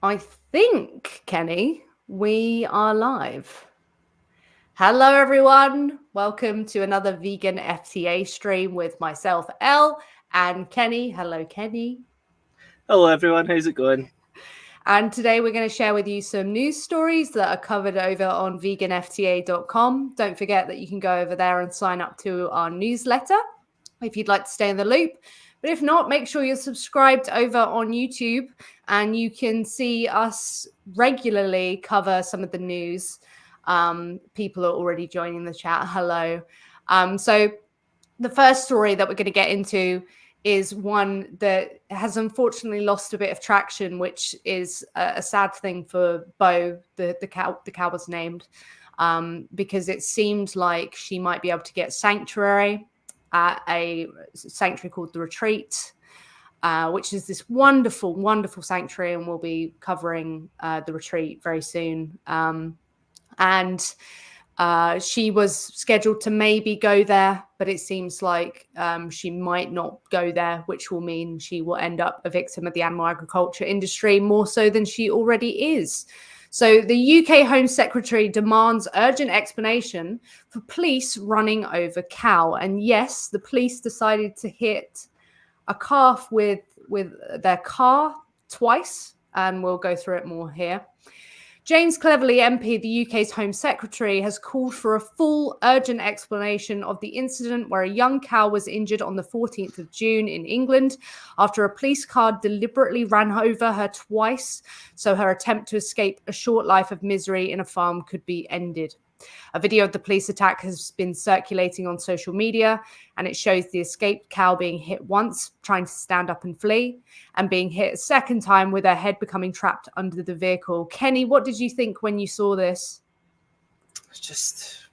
I think, Kenny, we are live. Hello, everyone. Welcome to another vegan FTA stream with myself, Elle, and Kenny. Hello, Kenny. Hello everyone, how's it going? And today we're going to share with you some news stories that are covered over on veganfta.com. Don't forget that you can go over there and sign up to our newsletter if you'd like to stay in the loop. But if not, make sure you're subscribed over on YouTube and you can see us regularly cover some of the news. People are already joining the chat. Hello. So the first story that we're going to get into is one that has unfortunately lost a bit of traction, which is a sad thing for Bo. The cow was named because it seemed like she might be able to get sanctuary at a sanctuary called The Retreat, which is this wonderful, wonderful sanctuary, and we'll be covering The Retreat very soon. And she was scheduled to maybe go there, but it seems like she might not go there, which will mean she will end up a victim of the animal agriculture industry more so than she already is. So the UK Home Secretary demands urgent explanation for police running over cow. And yes, the police decided to hit a calf with their car twice, and we'll go through it more here. James Cleverly, MP, the UK's Home Secretary, has called for a full, urgent explanation of the incident where a young cow was injured on the 14th of June in England after a police car deliberately ran over her twice, so her attempt to escape a short life of misery in a farm could be ended. A video of the police attack has been circulating on social media, and it shows the escaped cow being hit once, trying to stand up and flee, and being hit a second time with her head becoming trapped under the vehicle. Kenny, what did you think when you saw this? It's just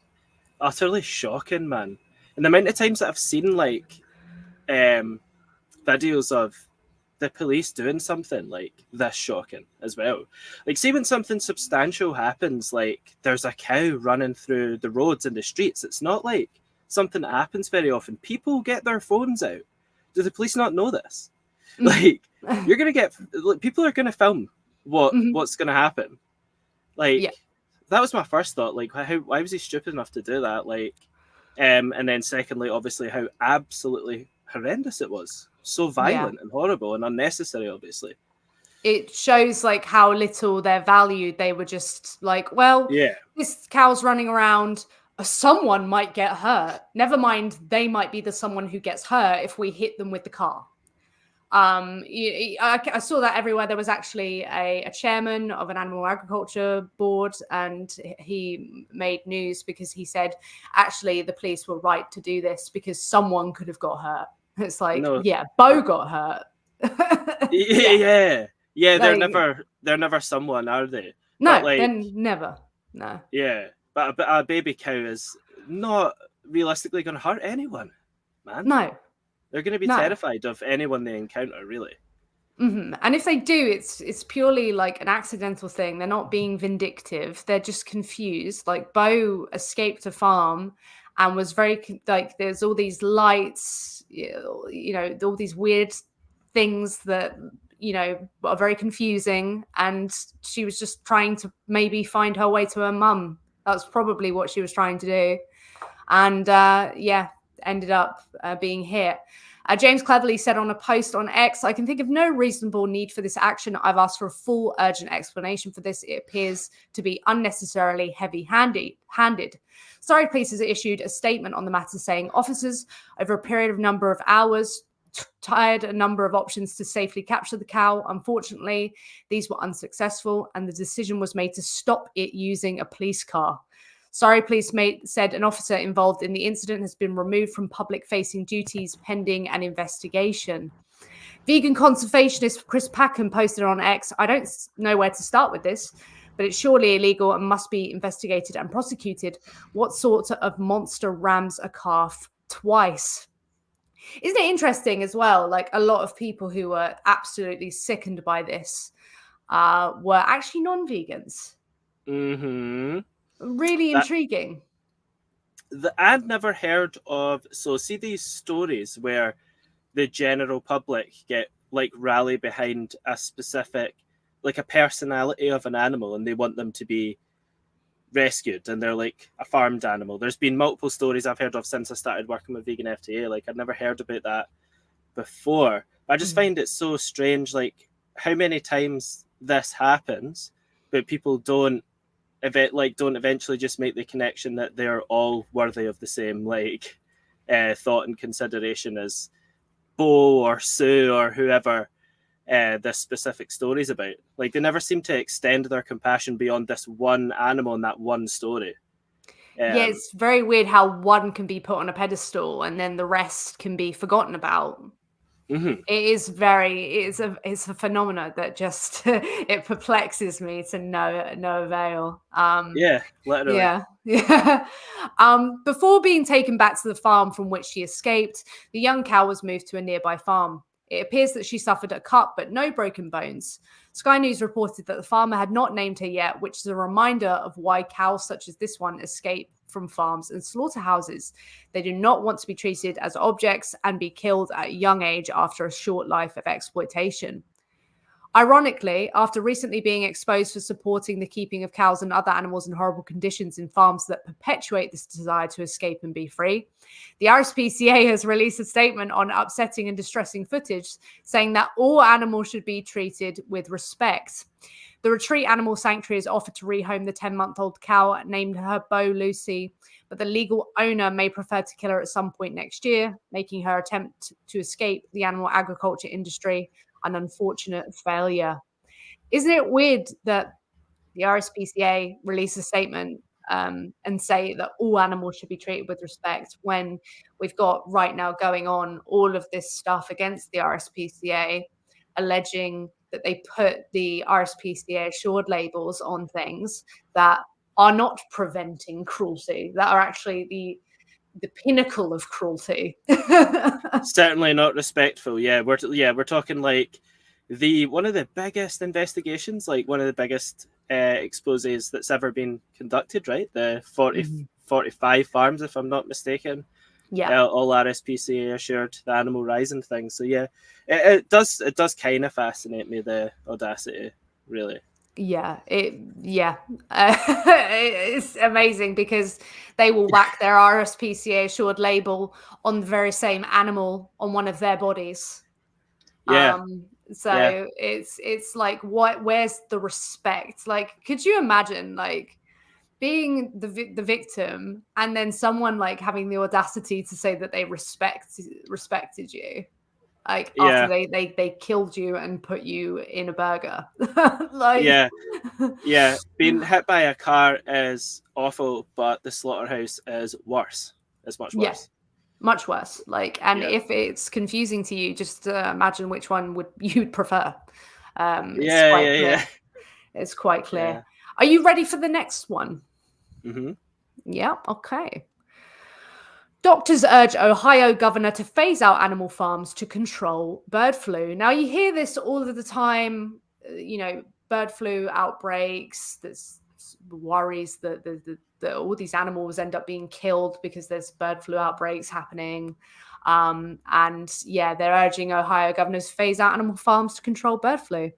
utterly shocking, man. And the amount of times that I've seen videos of the police doing something like this shocking as well. Like, see when something substantial happens, like there's a cow running through the roads and the streets, it's not like something that happens very often. People get their phones out. Do the police not know this? Like, you're gonna get people are gonna film what's gonna happen. Like, Yeah. that was my first thought. Like, why was he stupid enough to do that? Like, and then secondly, obviously, how absolutely horrendous it was. So violent and horrible and unnecessary, obviously. It shows like how little they're valued. They were just like, well, Yeah. this cow's running around. Someone might get hurt. Never mind, they might be the someone who gets hurt if we hit them with the car. I saw that everywhere. There was actually a chairman of an animal agriculture board, and he made news because he said, actually, the police were right to do this because someone could have got hurt. It's like, No. yeah, Bo got hurt. Yeah. They're never someone, are they? No, but like, then never. No. Yeah, but a baby cow is not realistically going to hurt anyone, man. No. They're going to be terrified of anyone they encounter, really. Mm-hmm. And if they do, it's purely like an accidental thing. They're not being vindictive. They're just confused. Like, Bo escaped a farm and was very like, there's all these lights, all these weird things that are very confusing, and she was just trying to maybe find her way to her mum. That's probably what she was trying to do, and ended up being hit. James Cleverly said on a post on X, "I can think of no reasonable need for this action. I've asked for a full, urgent explanation for this. It appears to be unnecessarily heavy-handed. Surrey Police has issued a statement on the matter saying officers, over a period of number of hours, tried a number of options to safely capture the cow. Unfortunately, these were unsuccessful, and the decision was made to stop it using a police car. Surrey Police said an officer involved in the incident has been removed from public-facing duties pending an investigation." Vegan conservationist Chris Packham posted on X, "I don't know where to start with this, but it's surely illegal and must be investigated and prosecuted. What sort of monster rams a calf twice?" Isn't it interesting as well? Like, a lot of people who were absolutely sickened by this were actually non-vegans. Mm-hmm. Really intriguing. I'd never heard of. So, see these stories where the general public get like rally behind a specific like a personality of an animal and they want them to be rescued, and they're like a farmed animal. There's been multiple stories I've heard of since I started working with Vegan FTA. Like, I'd never heard about that before. I just find it so strange, like how many times this happens, but people don't eventually just make the connection that they're all worthy of the same like thought and consideration as Bo or Sue or whoever this specific story is about. Like, they never seem to extend their compassion beyond this one animal in that one story. Yeah, it's very weird how one can be put on a pedestal and then the rest can be forgotten about. Mm-hmm. It's a phenomena that just it perplexes me to no avail. Yeah, literally. Yeah. Before being taken back to the farm from which she escaped, the young cow was moved to a nearby farm. It appears that she suffered a cut, but no broken bones. Sky News reported that the farmer had not named her yet, which is a reminder of why cows such as this one escape from farms and slaughterhouses. They do not want to be treated as objects and be killed at a young age after a short life of exploitation. Ironically, after recently being exposed for supporting the keeping of cows and other animals in horrible conditions in farms that perpetuate this desire to escape and be free, the RSPCA has released a statement on upsetting and distressing footage saying that all animals should be treated with respect. The Retreat Animal Sanctuary has offered to rehome the 10-month-old cow, named her Bo Lucy, but the legal owner may prefer to kill her at some point next year, making her attempt to escape the animal agriculture industry an unfortunate failure. Isn't it weird that the RSPCA release a statement and say that all animals should be treated with respect when we've got right now going on all of this stuff against the RSPCA, alleging that they put the RSPCA assured labels on things that are not preventing cruelty, that are actually the pinnacle of cruelty. Certainly not respectful. Yeah, we're talking like one of the biggest investigations, like one of the biggest exposes that's ever been conducted, right? The 45 farms, if I'm not mistaken. Yeah. All RSPCA assured, the Animal Rising thing. So yeah, it does kind of fascinate me, the audacity, really. It's amazing because they will whack their RSPCA assured label on the very same animal on one of their bodies. Yeah. It's like, where's the respect? Like, could you imagine like being the victim and then someone like having the audacity to say that they respected you? Like, after they killed you and put you in a burger. Like, yeah. Being hit by a car is awful, but the slaughterhouse is worse. It's much worse. Much worse. Like, and if it's confusing to you, just imagine which one you'd prefer. It's quite clear. Yeah. Are you ready for the next one? Mm-hmm. Yeah. Okay. Doctors urge Ohio governor to phase out animal farms to control bird flu. Now, you hear this all of the time, bird flu outbreaks. There's worries that all these animals end up being killed because there's bird flu outbreaks happening. They're urging Ohio governors to phase out animal farms to control bird flu.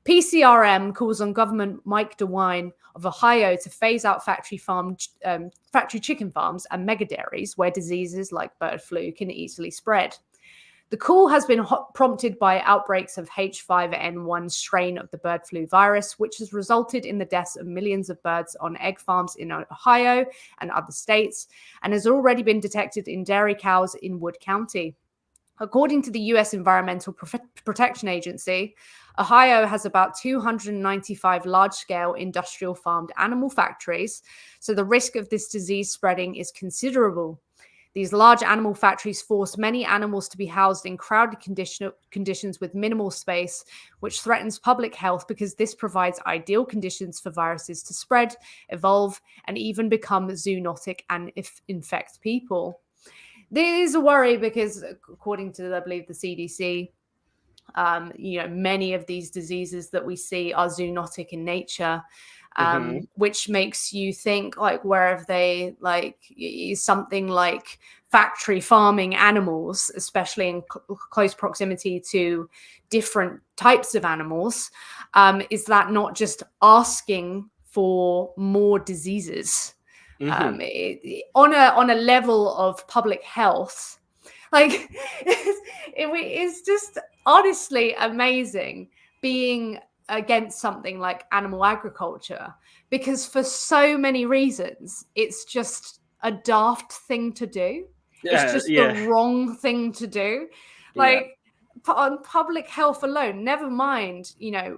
PCRM calls on Governor Mike DeWine of Ohio to phase out factory chicken farms and mega dairies where diseases like bird flu can easily spread. The call has been prompted by outbreaks of H5N1 strain of the bird flu virus, which has resulted in the deaths of millions of birds on egg farms in Ohio and other states, and has already been detected in dairy cows in Wood County. According to the U.S. Environmental Protection Agency, Ohio has about 295 large-scale industrial farmed animal factories, so the risk of this disease spreading is considerable. These large animal factories force many animals to be housed in crowded conditions with minimal space, which threatens public health because this provides ideal conditions for viruses to spread, evolve, and even become zoonotic and infect people. There is a worry because, according to, I believe, the CDC, Many of these diseases that we see are zoonotic in nature, which makes you think, like, where have they, like, something like factory farming animals, especially in close proximity to different types of animals, is that not just asking for more diseases? On a level of public health, like, it's just honestly amazing being against something like animal agriculture, because for so many reasons it's just a daft thing to do. It's just the wrong thing to do. Like, on public health alone, never mind,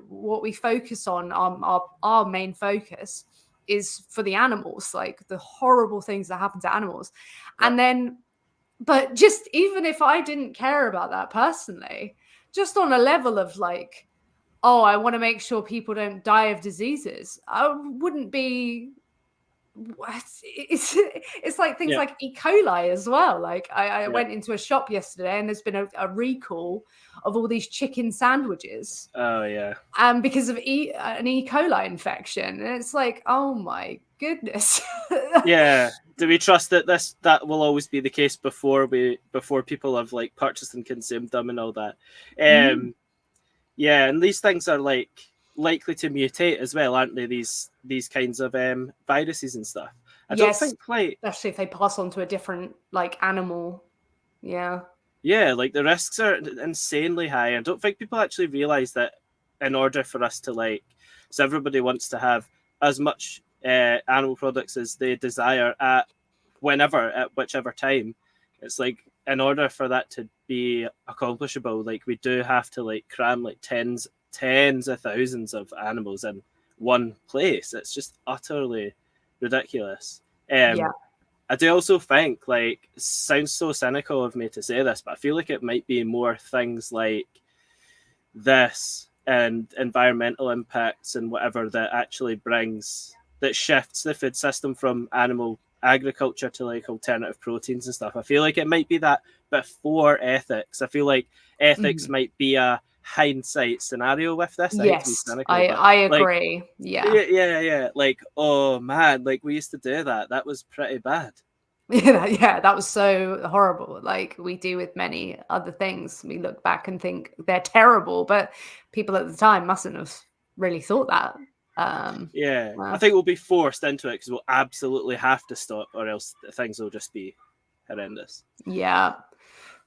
what we focus on, our main focus is for the animals, like the horrible things that happen to animals. And then, but just even if I didn't care about that personally, just on a level of like, oh, I want to make sure people don't die of diseases, I wouldn't be. It's like things like E. coli as well. Like, I went into a shop yesterday and there's been a recall of all these chicken sandwiches. Oh yeah. Because of an E. coli infection, and it's like, oh my goodness. Yeah. Do we trust that that will always be the case before people have like purchased and consumed them and all that? Yeah, and these things are like likely to mutate as well, aren't they? These kinds of viruses and stuff. I don't think, like, especially if they pass on to a different like animal. Yeah, like the risks are insanely high. I don't think people actually realize that in order for us to, like, so everybody wants to have as much animal products as they desire at whichever time. It's like, in order for that to be accomplishable, like, we do have to like cram like tens of thousands of animals in one place. It's just utterly ridiculous. I do also think, like, it sounds so cynical of me to say this, but I feel like it might be more things like this and environmental impacts and whatever that shifts the food system from animal agriculture to like alternative proteins and stuff. I feel like it might be that before ethics. I feel like ethics might be a hindsight scenario with this. Yes, I agree. Like, yeah. Like, oh man, like, we used to do that. That was pretty bad. Yeah, that was so horrible. Like we do with many other things. We look back and think they're terrible, but people at the time mustn't have really thought that. I think we'll be forced into it because we'll absolutely have to stop, or else things will just be horrendous. Yeah.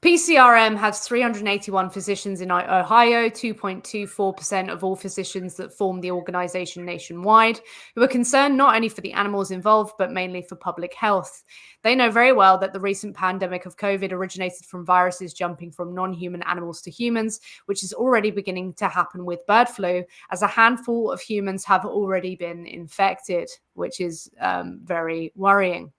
PCRM has 381 physicians in Ohio, 2.24% of all physicians that form the organization nationwide, who are concerned not only for the animals involved, but mainly for public health. They know very well that the recent pandemic of COVID originated from viruses jumping from non-human animals to humans, which is already beginning to happen with bird flu, as a handful of humans have already been infected, which is very worrying.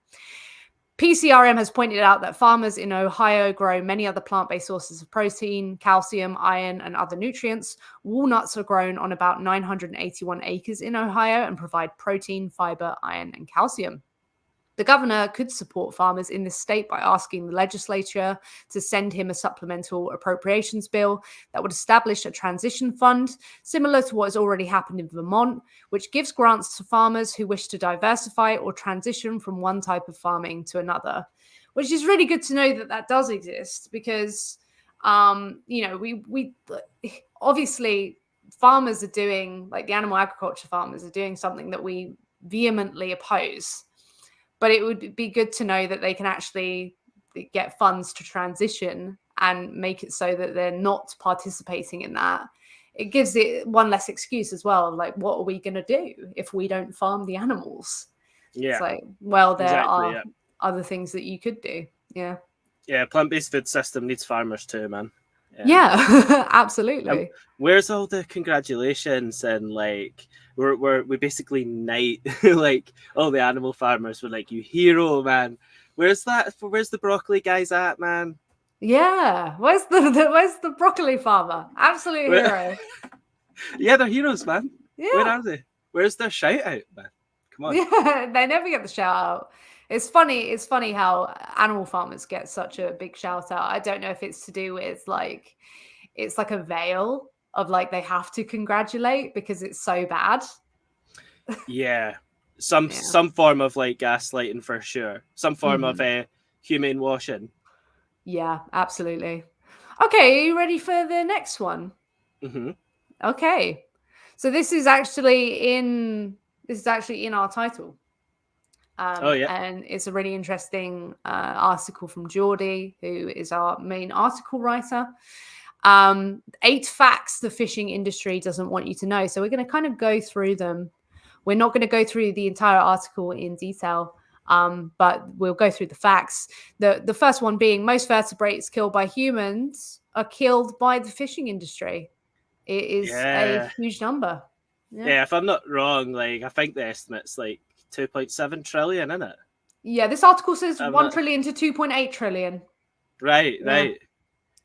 PCRM has pointed out that farmers in Ohio grow many other plant-based sources of protein, calcium, iron, and other nutrients. Walnuts are grown on about 981 acres in Ohio and provide protein, fiber, iron, and calcium. The governor could support farmers in this state by asking the legislature to send him a supplemental appropriations bill that would establish a transition fund, similar to what has already happened in Vermont, which gives grants to farmers who wish to diversify or transition from one type of farming to another, which is really good to know that does exist because, we obviously farmers are doing, like the animal agriculture farmers are doing something that we vehemently oppose. But it would be good to know that they can actually get funds to transition and make it so that they're not participating in that. It gives it one less excuse as well. Like, what are we going to do if we don't farm the animals? Yeah. It's like, well, there are other things that you could do. Yeah. Yeah, plant-based food system needs farmers too, man. Yeah, absolutely. Where's all the congratulations and like we basically knight like all the animal farmers were like, you hero, man. Where's the broccoli guys at, man? Yeah, where's the broccoli farmer? Absolute hero. Yeah, they're heroes, man. Yeah. Where are they? Where's their shout out, man? Come on. Yeah, they never get the shout out. It's funny how animal farmers get such a big shout out. I don't know if it's to do with like it's like a veil of like they have to congratulate because it's so bad. Yeah. Some form of like gaslighting for sure. Some form of humane washing. Yeah, absolutely. Okay, are you ready for the next one? Mm-hmm. Okay. So this is actually in our title. And it's a really interesting article from Geordie, who is our main article writer. 8 facts the fishing industry doesn't want you to know. So we're going to kind of go through them. We're not going to go through the entire article in detail, but we'll go through the facts. The first one being most vertebrates killed by humans are killed by the fishing industry. It is a huge number. Yeah, if I'm not wrong, like I think the estimate's like 2.7 trillion, isn't it? Yeah, this article says 1 trillion to 2.8 trillion. Right.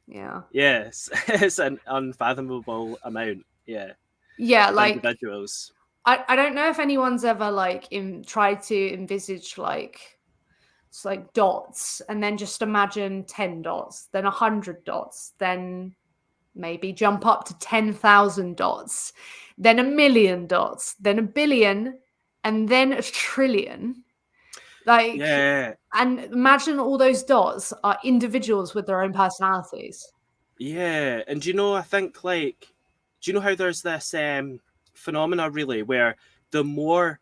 Yeah. Yes, it's an unfathomable amount. Yeah. Yeah, like individuals. I don't know if anyone's ever like tried to envisage like it's like dots and then just imagine 10 dots, then 100 dots, then maybe jump up to 10,000 dots, then 1,000,000 dots, then 1,000,000,000, and then 1,000,000,000,000. Like, yeah. And imagine all those dots are individuals with their own personalities. Yeah, and I think like, do you know how there's this phenomena really where the more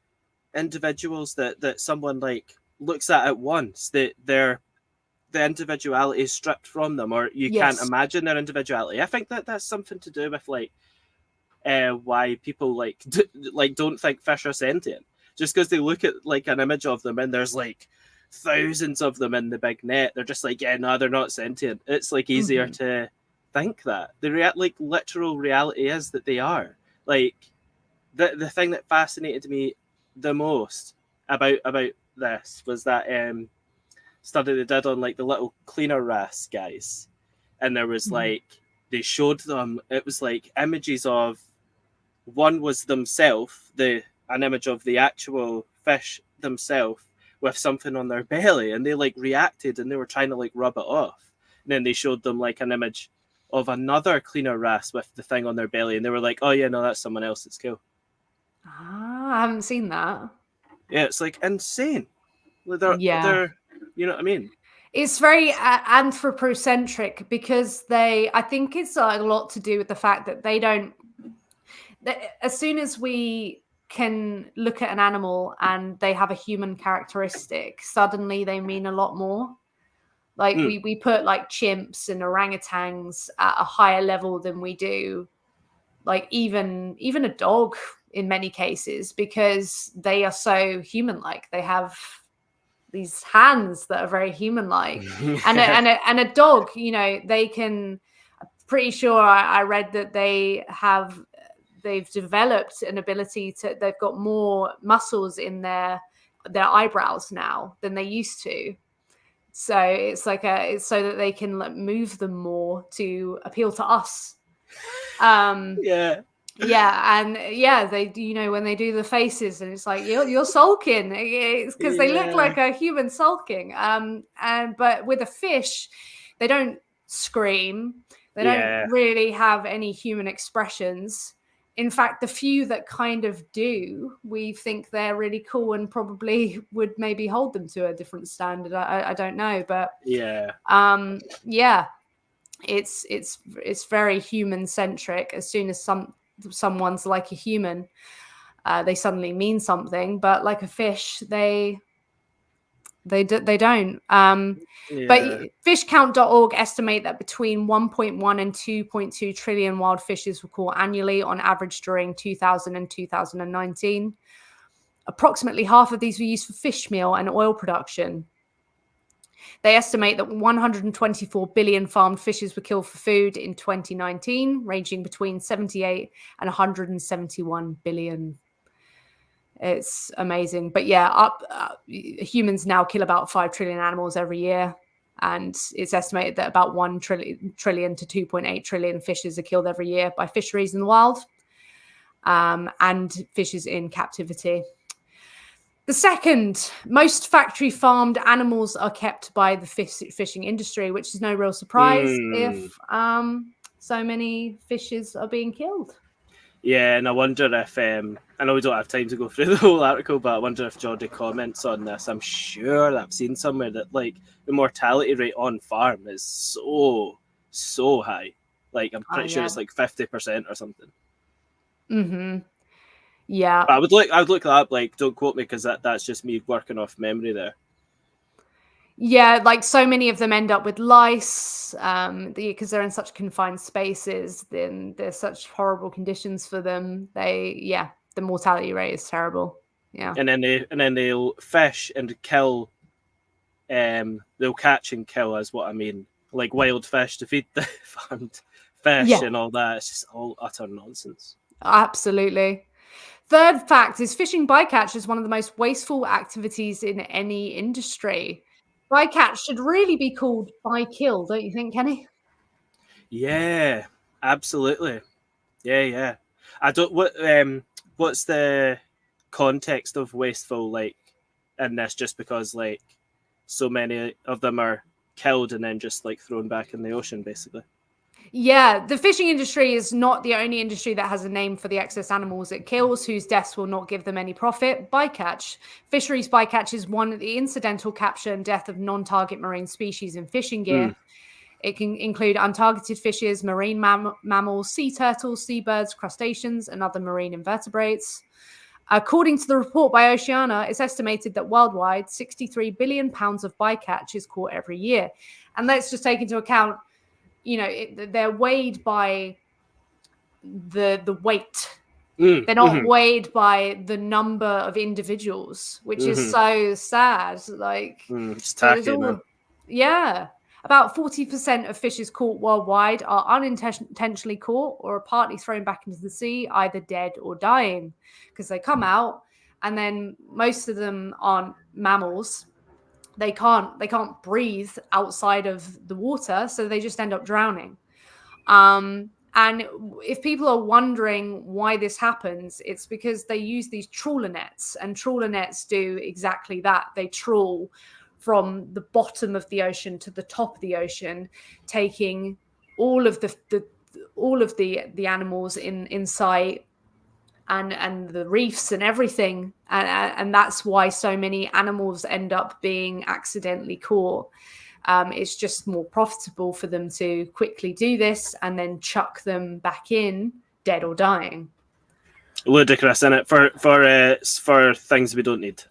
individuals that someone like looks at once, that the individuality is stripped from them, or you can't imagine their individuality. I think that's something to do with like why people like don't think fish are sentient, just because they look at like an image of them and there's like thousands of them in the big net. They're just like, yeah, no, they're not sentient. It's like easier to think that the literal reality is that they are. Like the thing that fascinated me the most about this was that study they did on like the little cleaner wrasse guys, and there was like they showed them, it was like images of, one was themselves, an image of the actual fish themselves with something on their belly, and they like reacted and they were trying to like rub it off, and then they showed them like an image of another cleaner wrasse with the thing on their belly, and they were like, oh yeah, no, that's someone else, it's cool. I haven't seen that. Yeah, it's like insane. They're you know what I mean? It's very anthropocentric because I think it's a lot to do with the fact that as soon as we can look at an animal and they have a human characteristic, suddenly they mean a lot more. Like we put like chimps and orangutans at a higher level than we do like even a dog in many cases, because they are so human-like. They have these hands that are very human-like. And a dog, they can, pretty sure I read that they've developed an ability they've got more muscles in their eyebrows now than they used to. So it's like it's so that they can like move them more to appeal to us. Yeah, and they when they do the faces and it's like you're sulking, it's because they look like a human sulking. But with a fish, they don't scream, they don't really have any human expressions. In fact, the few that kind of do, we think they're really cool and probably would maybe hold them to a different standard. I don't know, but it's very human centric. As soon as someone's like a human, they suddenly mean something. But like a fish, they don't. But fishcount.org estimate that between 1.1 and 2.2 trillion wild fishes were caught annually on average during 2000 and 2019. Approximately half of these were used for fish meal and oil production. They estimate that 124 billion farmed fishes were killed for food in 2019, ranging between 78 and 171 billion. It's amazing. But humans now kill about 5 trillion animals every year. And it's estimated that about 1 trillion to 2.8 trillion fishes are killed every year by fisheries in the wild and fishes in captivity. The second, most factory farmed animals are kept by the fishing industry, which is no real surprise if so many fishes are being killed. Yeah, and I wonder if I know we don't have time to go through the whole article, but I wonder if Geordie comments on this. I'm sure that I've seen somewhere that like the mortality rate on farm is so high. Like I'm pretty sure it's like 50% or something. Mm-hmm. Yeah. But I would look that up. Like, don't quote me because that's just me working off memory there. Yeah, like so many of them end up with lice because they're in such confined spaces. Then there's such horrible conditions for them. The mortality rate is terrible. Yeah, and then they'll fish and kill. They'll catch and kill, is what I mean. Like wild fish to feed the farmed fish and all that. It's just all utter nonsense. Absolutely. Third fact is fishing bycatch is one of the most wasteful activities in any industry. Bycatch should really be called by-kill, don't you think, Kenny? Yeah, absolutely. Yeah. I don't. What's the context of wasteful like in this? Just because like so many of them are killed and then just like thrown back in the ocean, basically. Yeah, the fishing industry is not the only industry that has a name for the excess animals it kills, whose deaths will not give them any profit. Bycatch. Fisheries bycatch is one of the incidental capture and death of non-target marine species in fishing gear. It can include untargeted fishes, marine mammals, sea turtles, seabirds, crustaceans, and other marine invertebrates. According to the report by Oceana, it's estimated that worldwide 63 billion pounds of bycatch is caught every year. And let's just take into account, they're weighed by the weight. They're not weighed by the number of individuals, which is so sad. Like, it's tacky, man. Yeah. About 40% of fishes caught worldwide are unintentionally caught or are partly thrown back into the sea, either dead or dying, because they come out and then most of them aren't mammals. They can't breathe outside of the water, so they just end up drowning. And if people are wondering why this happens, it's because they use these trawler nets, and trawler nets do exactly that. They trawl from the bottom of the ocean to the top of the ocean, taking all of the animals in sight and the reefs and everything, and that's why so many animals end up being accidentally caught. It's just more profitable for them to quickly do this and then chuck them back in, dead or dying. Ludicrous, isn't it? For things we don't need.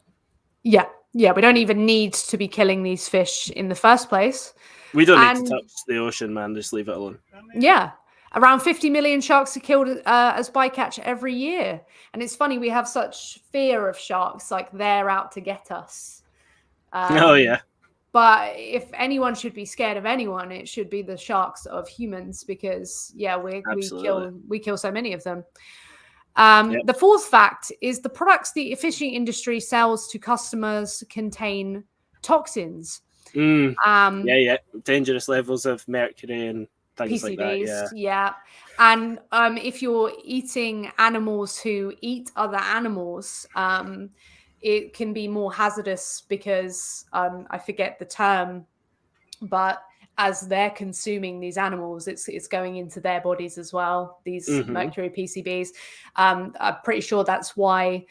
Yeah, we don't even need to be killing these fish in the first place. We don't need to touch the ocean, man. Just leave it alone. Yeah. Around 50 million sharks are killed as bycatch every year. And it's funny, we have such fear of sharks, like they're out to get us. Oh, yeah. But if anyone should be scared of anyone, it should be the sharks of humans because, we kill so many of them. The fourth fact is the products the fishing industry sells to customers contain toxins. Dangerous levels of mercury and things PCBs, like that. Yeah. And if you're eating animals who eat other animals, it can be more hazardous because I forget the term, but as they're consuming these animals, it's going into their bodies as well, these mercury PCBs. I'm pretty sure that's why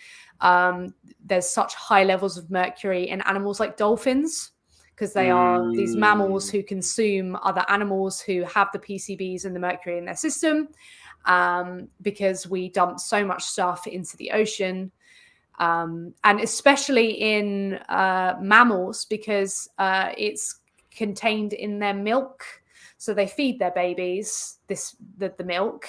there's such high levels of mercury in animals like dolphins, because they are these mammals who consume other animals who have the PCBs and the mercury in their system, because we dump so much stuff into the ocean. And especially in mammals, because it's contained in their milk. So they feed their babies the milk,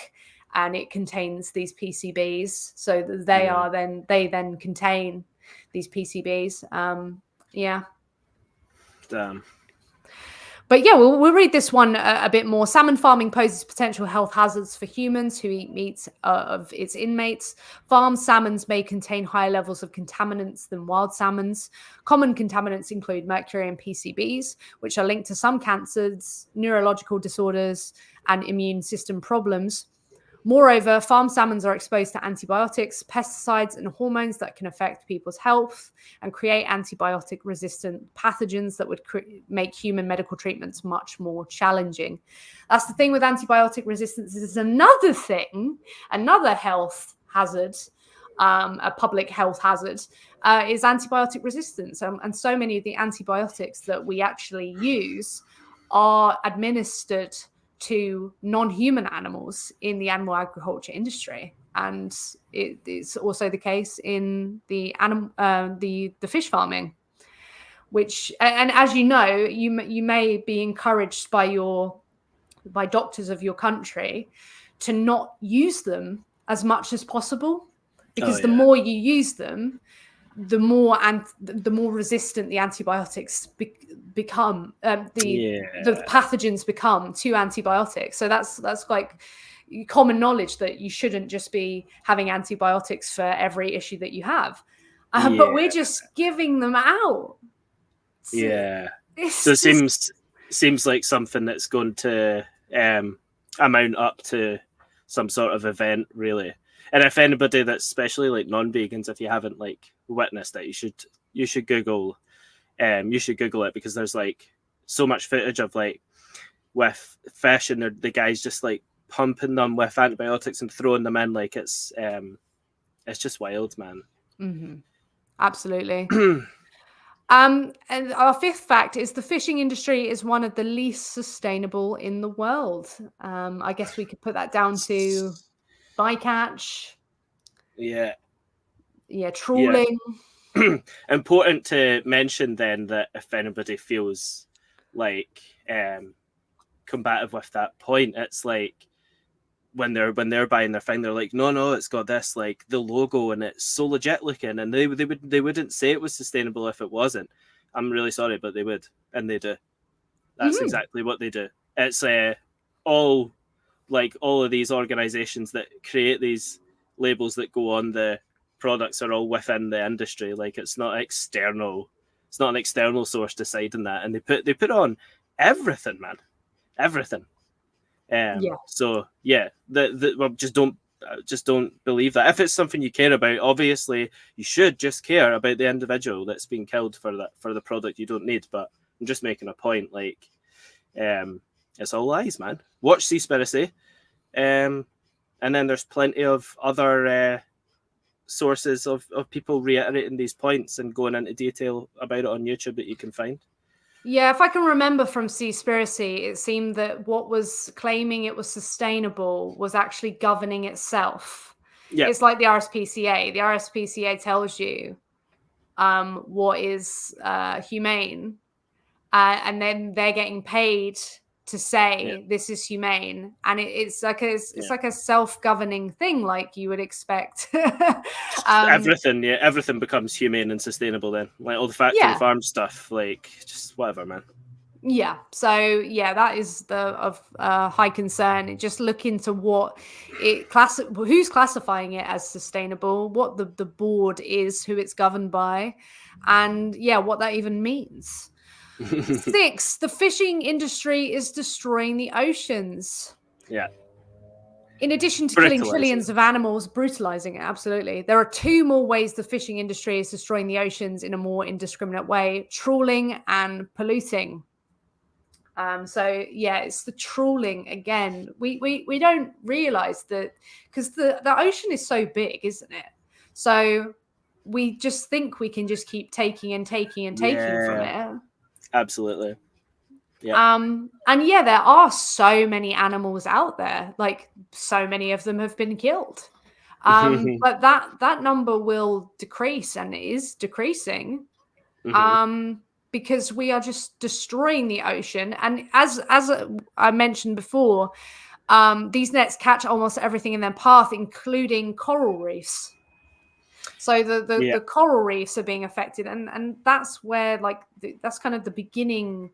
and it contains these PCBs. So they then contain these PCBs. Damn. But yeah, we'll read this one a bit more. Salmon farming poses potential health hazards for humans who eat meat of its inmates. Farmed salmons may contain higher levels of contaminants than wild salmons. Common contaminants include mercury and PCBs, which are linked to some cancers, neurological disorders, and immune system problems. Moreover, farm salmons are exposed to antibiotics, pesticides, and hormones that can affect people's health and create antibiotic-resistant pathogens that would make human medical treatments much more challenging. That's the thing with antibiotic resistance. Is another thing, another health hazard, a public health hazard, is antibiotic resistance. And so many of the antibiotics that we actually use are administered to non-human animals in the animal agriculture industry, and it's also the case in the fish farming. Which, and as you know, you may be encouraged by doctors of your country to not use them as much as possible, because the more you use them, the more resistant the antibiotics become, the pathogens become to antibiotics. So that's like common knowledge that you shouldn't just be having antibiotics for every issue that you have. But we're just giving them out. So it seems like something that's going to amount up to some sort of event, really. And if anybody that's especially like non-vegans, if you haven't like witnessed it, you should Google it, because there's like so much footage of like with fish and the guys just like pumping them with antibiotics and throwing them in. Like it's just wild, man. Mm-hmm. Absolutely. And our fifth fact is the fishing industry is one of the least sustainable in the world. I guess we could put that down to bycatch. Trawling. Important to mention then that if anybody feels like combative with that point, it's like when they're buying their thing, they're like, no, it's got this like the logo and it's so legit looking, and they wouldn't say it was sustainable if it wasn't. I'm really sorry, but they would, and they do. That's exactly what they do. It's all of these organizations that create these labels that go on the products are all within the industry. Like it's not external. It's not an external source deciding that, and they put on everything, man, everything. So just don't believe that. If it's something you care about, obviously you should just care about the individual that's being killed for the product you don't need. But I'm just making a point, like it's all lies, man. Watch Seaspiracy, and then there's plenty of other sources of people reiterating these points and going into detail about it on YouTube that you can find. Yeah, if I can remember from Seaspiracy, it seemed that what was claiming it was sustainable was actually governing itself. Yeah. It's like the RSPCA. The RSPCA tells you what is humane, and then they're getting paid to say this is humane, and it's like a self-governing thing, like you would expect. Everything becomes humane and sustainable then, like all the factory farm stuff, like just whatever, man. So that is of high concern. Just look into what who's classifying it as sustainable, what the board is, who it's governed by, and what that even means. 6, the fishing industry is destroying the oceans. In addition to killing trillions of animals, brutalizing it, absolutely. There are 2 more ways the fishing industry is destroying the oceans in a more indiscriminate way: trawling and polluting. It's the trawling again. We don't realize that, because the ocean is so big, isn't it? So we just think we can just keep taking and taking and taking from it. Absolutely. There are so many animals out there, like so many of them have been killed. But that number will decrease, and it is decreasing. Because we are just destroying the ocean. And as I mentioned before, these nets catch almost everything in their path, including coral reefs. So the coral reefs are being affected, and that's where that's kind of the beginning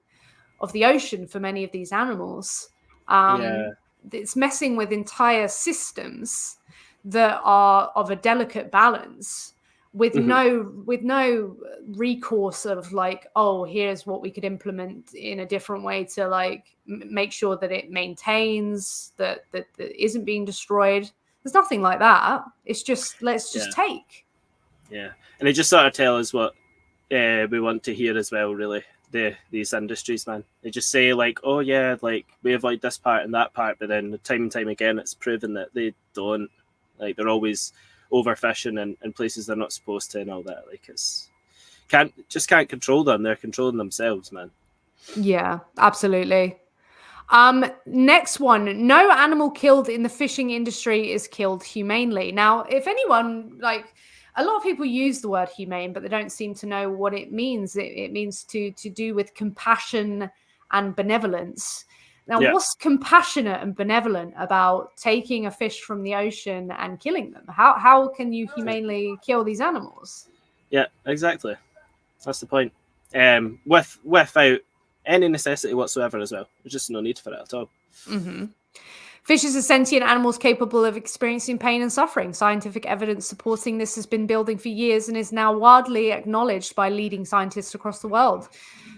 of the ocean for many of these animals. It's messing with entire systems that are of a delicate balance. with no recourse of like, oh, here's what we could implement in a different way to like make sure that it maintains, that isn't being destroyed. There's nothing like that. It's just, let's just take. Yeah, and they just sort of tell us what we want to hear as well, really. These industries, man. They just say like, oh yeah, like we avoid this part and that part, but then time and time again it's proven that they don't. Like they're always overfishing in places they're not supposed to and all that. Like can't control them. They're controlling themselves, man. Yeah, absolutely. Next one, no animal killed in the fishing industry is killed humanely. Now, if anyone, like, a lot of people use the word humane, but they don't seem to know what it means. It means to do with compassion and benevolence. Now, what's compassionate and benevolent about taking a fish from the ocean and killing them? How can you humanely kill these animals? Yeah, exactly. That's the point. Without any necessity whatsoever as well. There's just no need for it at all. Mm-hmm. Fishes are sentient animals capable of experiencing pain and suffering. Scientific evidence supporting this has been building for years and is now widely acknowledged by leading scientists across the world.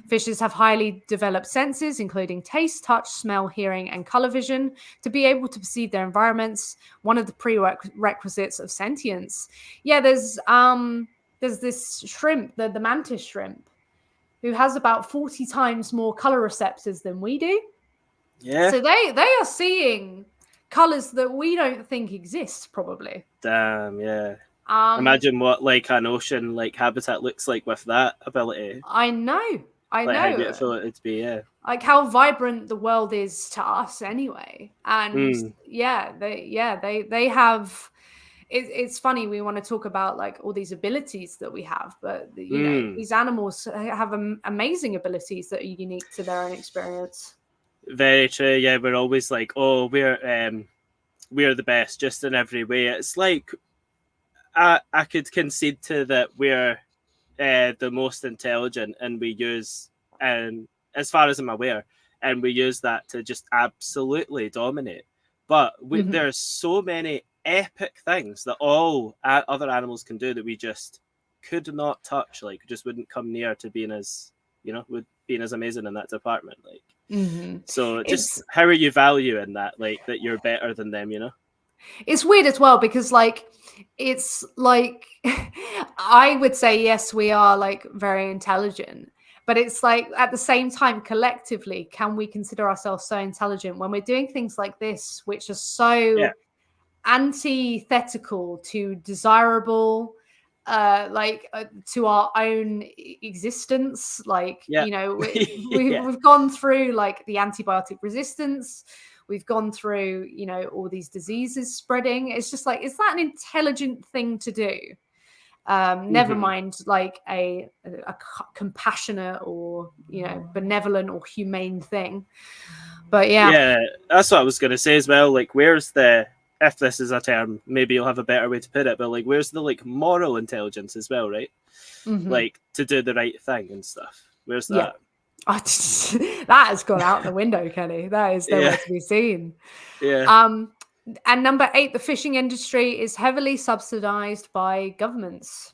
Fishes have highly developed senses, including taste, touch, smell, hearing, and color vision, to be able to perceive their environments, one of the prerequisites of sentience. Yeah, there's this shrimp, the mantis shrimp, who has about 40 times more color receptors than we do. Yeah. So they are seeing colors that we don't think exist, probably. Damn, yeah. Imagine what like an ocean like habitat looks like with that ability. I know. How beautiful it would be, yeah. Like how vibrant the world is to us anyway. And they have. It's funny, we want to talk about like all these abilities that we have, but you know, these animals have amazing abilities that are unique to their own experience. Very true. Yeah, we're always like, oh, we're the best just in every way. It's like I could concede to that we're the most intelligent, and we use, and as far as I'm aware, and we use that to just absolutely dominate. But there's so many epic things that all other animals can do that we just could not touch. Like, just wouldn't come near to being as, being as amazing in that department. Like. So just how are you valuing that, like that you're better than them, It's weird as well because like it's like I would say yes, we are like very intelligent, but it's like at the same time collectively, can we consider ourselves so intelligent when we're doing things like this which are so antithetical to desirable to our own existence, like we've gone through like the antibiotic resistance, we've gone through all these diseases spreading. It's just like, is that an intelligent thing to do? Never mind like a compassionate or benevolent or humane thing. But yeah, that's what I was gonna say as well. Like, where's the, if this is a term, maybe you'll have a better way to put it, but like, where's the like moral intelligence as well, right? Like to do the right thing and stuff. Where's that? That has gone out the window, Kenny. That is nowhere to be seen. Yeah. And number 8, the fishing industry is heavily subsidized by governments.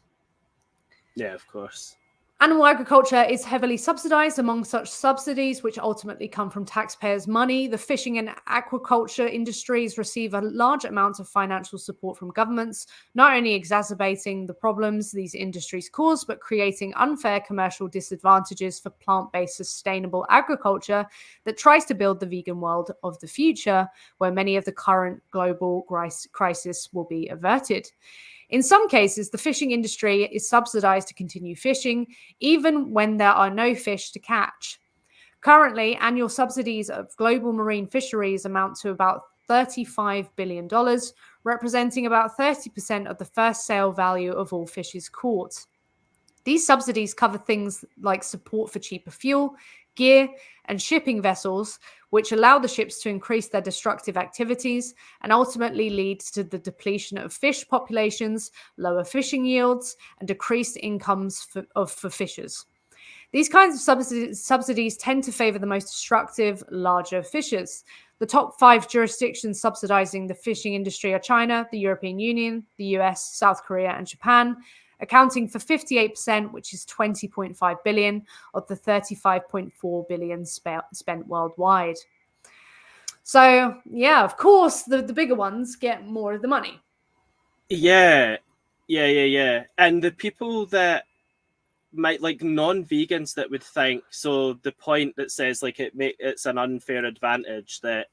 Yeah, of course. Animal agriculture is heavily subsidized. Among such subsidies, which ultimately come from taxpayers' money, the fishing and aquaculture industries receive a large amount of financial support from governments, not only exacerbating the problems these industries cause, but creating unfair commercial disadvantages for plant-based sustainable agriculture that tries to build the vegan world of the future, where many of the current global crisis will be averted. In some cases, the fishing industry is subsidized to continue fishing, even when there are no fish to catch. Currently, annual subsidies of global marine fisheries amount to about $35 billion, representing about 30% of the first sale value of all fishes caught. These subsidies cover things like support for cheaper fuel, gear, and shipping vessels, which allow the ships to increase their destructive activities and ultimately leads to the depletion of fish populations, lower fishing yields, and decreased incomes for fishers. These kinds of subsidies tend to favor the most destructive, larger fishers. The top 5 jurisdictions subsidizing the fishing industry are China, the European Union, the US, South Korea, and Japan. accounting for 58%, which is 20.5 billion of the 35.4 billion spent worldwide. So, yeah, of course, the bigger ones get more of the money. Yeah. And the people that might, like, non-vegans that would think, so the point that says, like, it's an unfair advantage that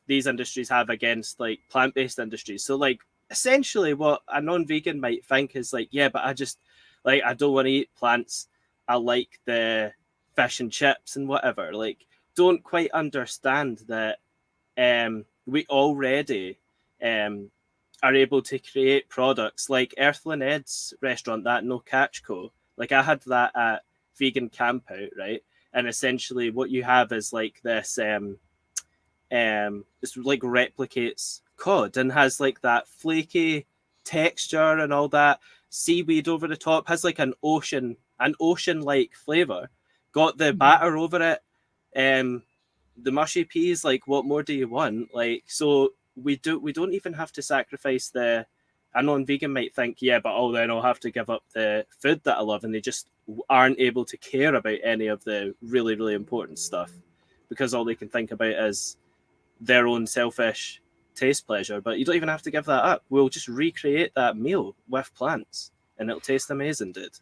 these industries have against, like, plant-based industries. So, like, essentially what a non-vegan might think is, like, yeah, but I don't want to eat plants. I like the fish and chips and whatever. Like, don't quite understand that we already are able to create products like Earthling Ed's restaurant, that No Catch Co. Like, I had that at Vegan Camp Out, right? And essentially what you have is like this this like replicates cod and has like that flaky texture and all that, seaweed over the top, has like an ocean like flavor, got the batter over it, the mushy peas. Like, what more do you want? Like, so we don't even have to sacrifice a non-vegan might think, yeah, but then I'll have to give up the food that I love, and they just aren't able to care about any of the really, really important stuff because all they can think about is their own selfish taste pleasure. But you don't even have to give that up. We'll just recreate that meal with plants and it'll taste amazing, dude.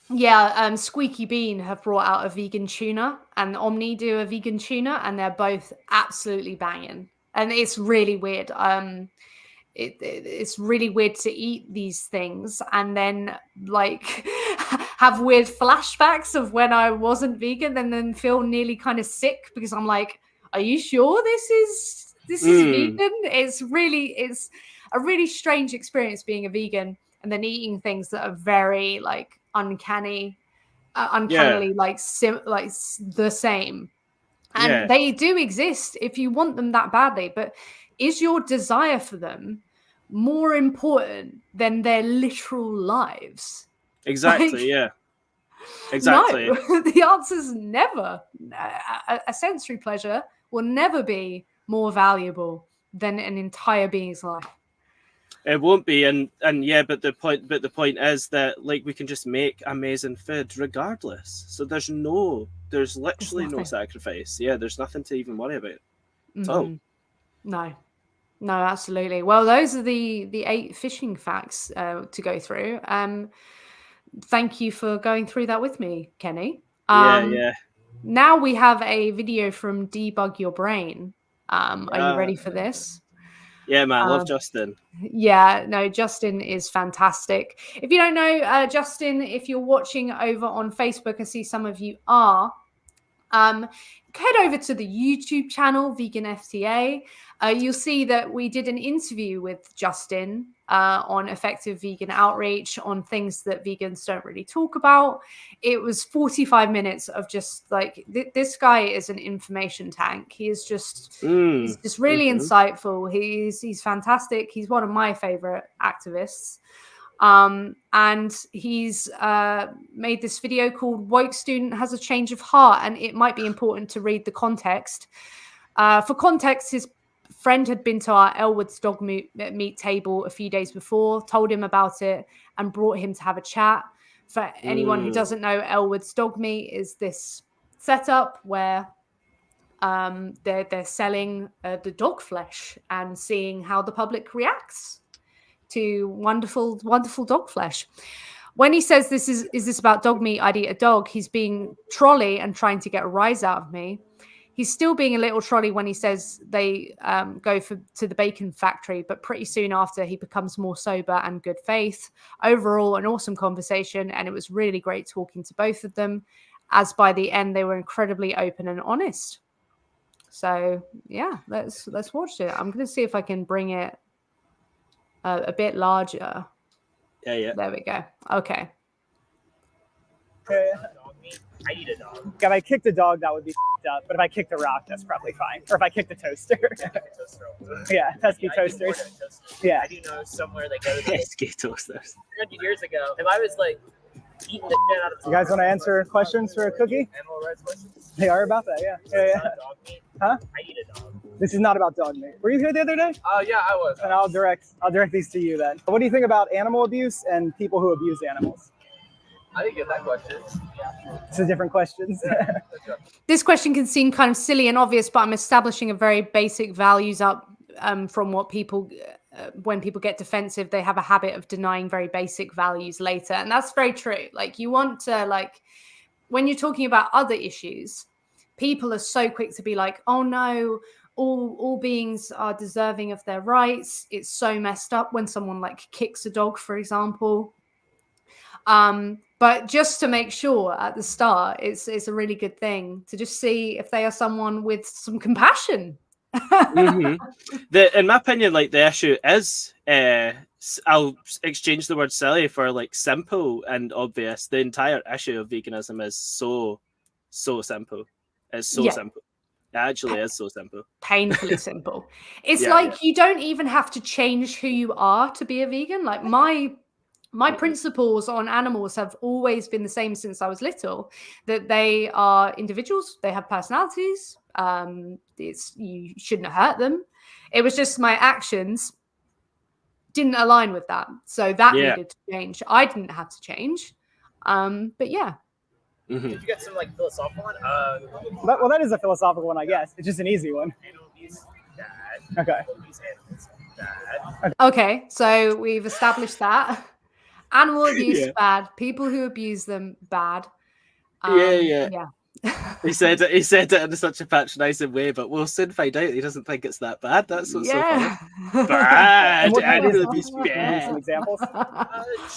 Yeah, Squeaky Bean have brought out a vegan tuna, and Omni do a vegan tuna, and they're both absolutely banging. And it's really weird. It's really weird to eat these things and then like have weird flashbacks of when I wasn't vegan, and then feel nearly kind of sick because I'm like, are you sure this is vegan? It's a really strange experience being a vegan and then eating things that are very like uncannily like the same. And they do exist if you want them that badly, but is your desire for them more important than their literal lives? Exactly. Like, exactly. No, the answer is never. A sensory pleasure will never be more valuable than an entire being's life. It won't be, and yeah, but the point is that, like, we can just make amazing food regardless. So there's literally no sacrifice. Yeah, there's nothing to even worry about at all. No, absolutely. Well, those are the 8 fishing facts to go through. Thank you for going through that with me, Kenny. Yeah. Now we have a video from Debug Your Brain. Are you ready for this? Yeah, man, I love Justin. Yeah, no, Justin is fantastic. If you don't know Justin, if you're watching over on Facebook, I see some of you are. Head over to the YouTube channel, Vegan FTA. You'll see that we did an interview with Justin on effective vegan outreach, on things that vegans don't really talk about. It was 45 minutes of just like, this guy is an information tank. He is just, he's just really insightful. He's fantastic. He's one of my favorite activists. And he's made this video called Woke Student Has a Change of Heart, and it might be important to read the context. For context, his friend had been to our Elwood's dog meat table a few days before, told him about it, and brought him to have a chat. For anyone who doesn't know, Elwood's dog meat is this setup where they're selling the dog flesh and seeing how the public reacts to wonderful dog flesh. When he says is this about dog meat, I'd eat a dog, he's being trolly and trying to get a rise out of me. He's still being a little trolly when he says they go to the bacon factory, but pretty soon after he becomes more sober and good faith. Overall, an awesome conversation, and it was really great talking to both of them, as by the end they were incredibly open and honest. So yeah, let's watch it. I'm going to see if I can bring it a bit larger. Yeah. There we go. Okay. I eat a dog. If I kicked a dog, that would be up. But if I kicked a rock, that's probably fine. Or if I kicked a toaster. Yeah, pesky toasters. Yeah. I do know somewhere they go to pesky toasters. 100 years ago, if I was like eating the shit out of. You guys want to answer questions for a cookie? Animal rights questions. They are about that, yeah. Huh? I need a dog. This is not about dog meat. Were you here the other day? Yeah, I was. And I'll direct these to you then. What do you think about animal abuse and people who abuse animals? I didn't get that question. It's a different questions. This question can seem kind of silly and obvious, but I'm establishing a very basic values up from what people, when people get defensive, they have a habit of denying very basic values later. And that's very true. Like you want to, like, when you're talking about other issues, people are so quick to be like, oh no, all beings are deserving of their rights. It's so messed up when someone like kicks a dog, for example. But just to make sure at the start, it's a really good thing to just see if they are someone with some compassion. In my opinion, like the issue is, I'll exchange the word silly for like simple and obvious. The entire issue of veganism is so simple. It's so simple. It actually is so simple. Painfully simple. It's you don't even have to change who you are to be a vegan. Like my principles on animals have always been the same since I was little, that they are individuals, they have personalities, you shouldn't hurt them. It was just my actions didn't align with that. So that needed to change. I didn't have to change. But yeah. Did you get some like philosophical one? Well, that is a philosophical one, I guess. It's just an easy one. Animal abuse, bad. Okay. Abuse animals, bad. Okay, so we've established that. Animal abuse, bad. People who abuse them, bad. Yeah. He said it in such a patronising way, but we'll soon find out he doesn't think it's that bad. That's what's so funny. Bad. Animal abuse, bad. Some examples?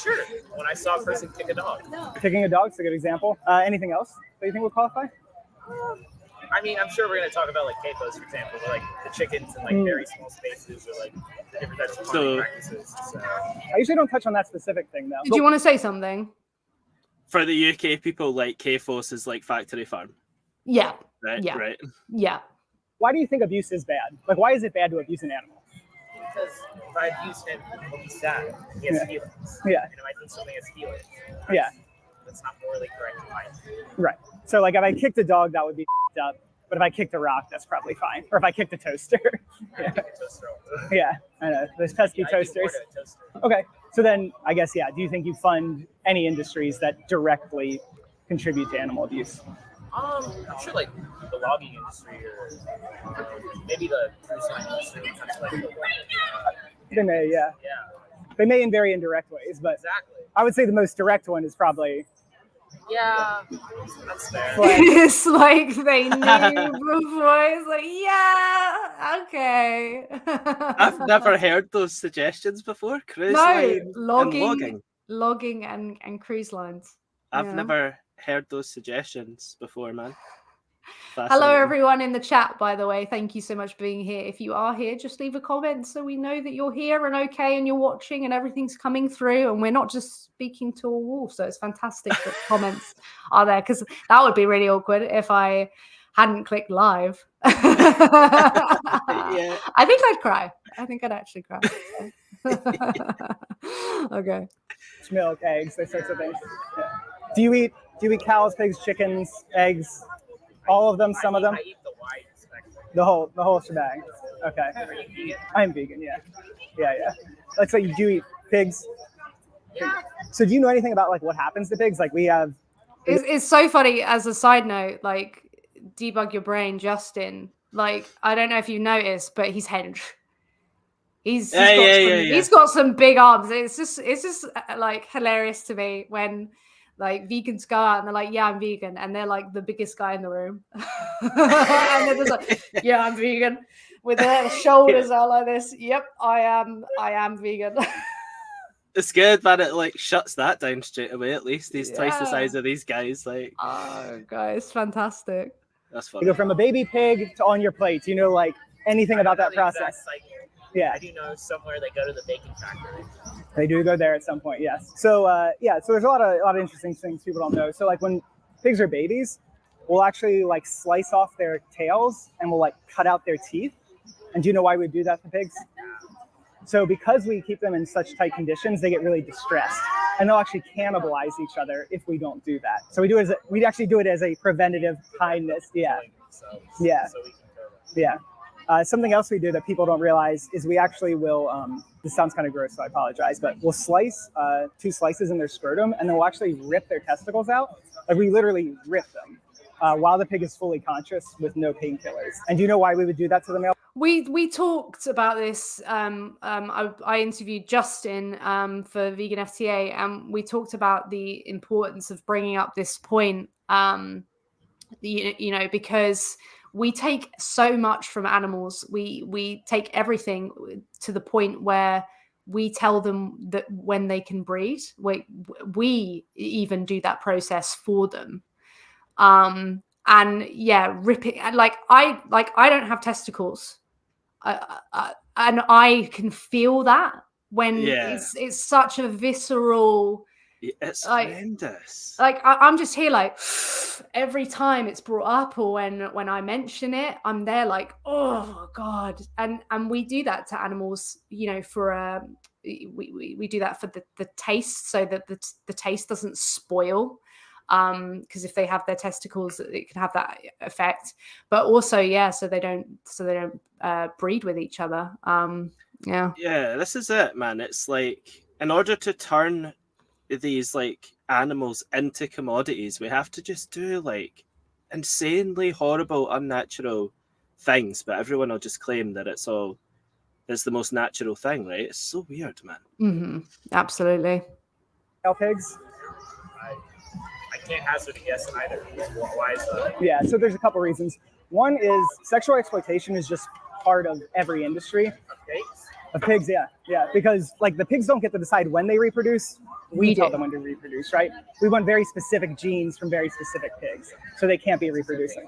Sure. When I saw a person kick a dog. Kicking a dog's a good example. Anything else that you think would qualify? I mean, I'm sure we're going to talk about like CAFOs, for example, or, like the chickens in like very small spaces, or like different types of farming practices. So. I usually don't touch on that specific thing, though. Did you want to say something? For the UK people, like CAFOs is like factory farm. Yeah. Right. Yeah. Right. Yeah. Why do you think abuse is bad? Like, why is it bad to abuse an animal? Because if I abuse him, he'll be sad. He has feelings. Yeah. And if I think something has feelings, that's not morally correct in my opinion. Right. So, like, if I kicked a dog, that would be up. But if I kicked a rock, that's probably fine. Or if I kicked a toaster. Yeah, I know. There's pesky toasters. Okay. So then, I guess, do you think you fund any industries that directly contribute to animal abuse? I'm sure, like, the logging industry or maybe the cruise line industry. They may, yeah. They may in very indirect ways, but I would say the most direct one is probably... Yeah, that's fair. It's like they knew before. It's like, yeah, okay. I've never heard those suggestions before. Cruise lines logging and cruise lines. I've never heard those suggestions before, man. Hello, everyone in the chat, by the way. Thank you so much for being here. If you are here, just leave a comment so we know that you're here and okay and you're watching and everything's coming through and we're not just speaking to a wall. So it's fantastic that comments are there, because that would be really awkward if I hadn't clicked live. I think I'd cry. I think I'd actually cry. Okay. Milk, eggs, those sorts of things. Yeah. Do you eat cows, pigs, chickens, eggs? All of them, some of them? I eat the wide spectrum. The whole shebang. Okay. Are you vegan? I'm vegan, yeah. Let's say you do eat pigs. Yeah. So do you know anything about like what happens to pigs? Like we have... It's so funny, as a side note, like debug your brain, Justin. Like, I don't know if you noticed, but he's hench. He's got some big arms. It's just like hilarious to me when like vegans go out and they're like, yeah, I'm vegan. And they're like the biggest guy in the room. And they're just like, yeah, I'm vegan. With their shoulders out like this. Yep, I am vegan. It's good, man. It like shuts that down straight away. At least he's twice the size of these guys. Like, oh, guys, fantastic. That's funny. You go from a baby pig to on your plate. Do you know like anything about that process? Yeah. I do know somewhere they go to the bacon factory. They do go there at some point, yes. So so there's a lot of interesting things people don't know. So like when pigs are babies, we'll actually like slice off their tails and we'll like cut out their teeth. And do you know why we do that to pigs? So because we keep them in such tight conditions, they get really distressed and they'll actually cannibalize each other if we don't do that. So we actually do it as a preventative kindness. Yeah. Yeah. So we can go Yeah. Something else we do that people don't realize is we actually will, this sounds kind of gross, so I apologize, but we'll slice 2 slices in their scrotum, and then we'll actually rip their testicles out. Like, we literally rip them while the pig is fully conscious with no painkillers. And do you know why we would do that to the male? We talked about this. I interviewed Justin for Vegan FTA, and we talked about the importance of bringing up this point. Because we take so much from animals. We take everything to the point where we tell them that when they can breed. We even do that process for them. And yeah, ripping. I don't have testicles. And I can feel that when it's such a visceral. It's horrendous. I'm just here every time it's brought up, or when I mention it, I'm there oh God. And we do that to animals, for we do that for the taste, so that the taste doesn't spoil. Because if they have their testicles, it can have that effect. But also, so they don't breed with each other. Yeah, this is it, man. It's like, in order to turn these animals into commodities, we have to just do insanely horrible, unnatural things, but everyone will just claim that it's the most natural thing, right? It's so weird, man. Mm-hmm. Absolutely. Pigs? I can't hazard a guess either. Why is that? Yeah, so there's a couple reasons. One is sexual exploitation is just part of every industry. Of pigs, yeah, because the pigs don't get to decide when they reproduce. We tell them when to reproduce, right? We want very specific genes from very specific pigs, so they can't be reproducing.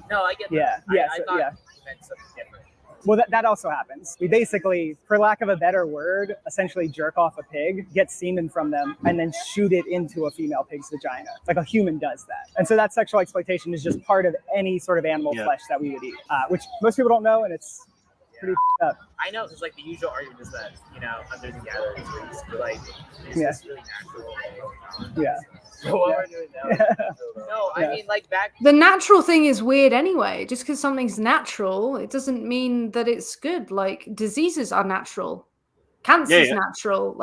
No, I get that. Yeah. I thought you meant something different. Well, that also happens. We basically, for lack of a better word, essentially jerk off a pig, get semen from them, and then shoot it into a female pig's vagina. Like a human does that. And so that sexual exploitation is just part of any sort of animal flesh that we would eat, which most people don't know, and it's pretty up. I know, because the usual argument is that, under the gatherings where is this really natural? Yeah. So what we're doing now. No, I mean, back. The natural thing is weird anyway. Just because something's natural, it doesn't mean that it's good. Diseases are natural. Cancer is natural.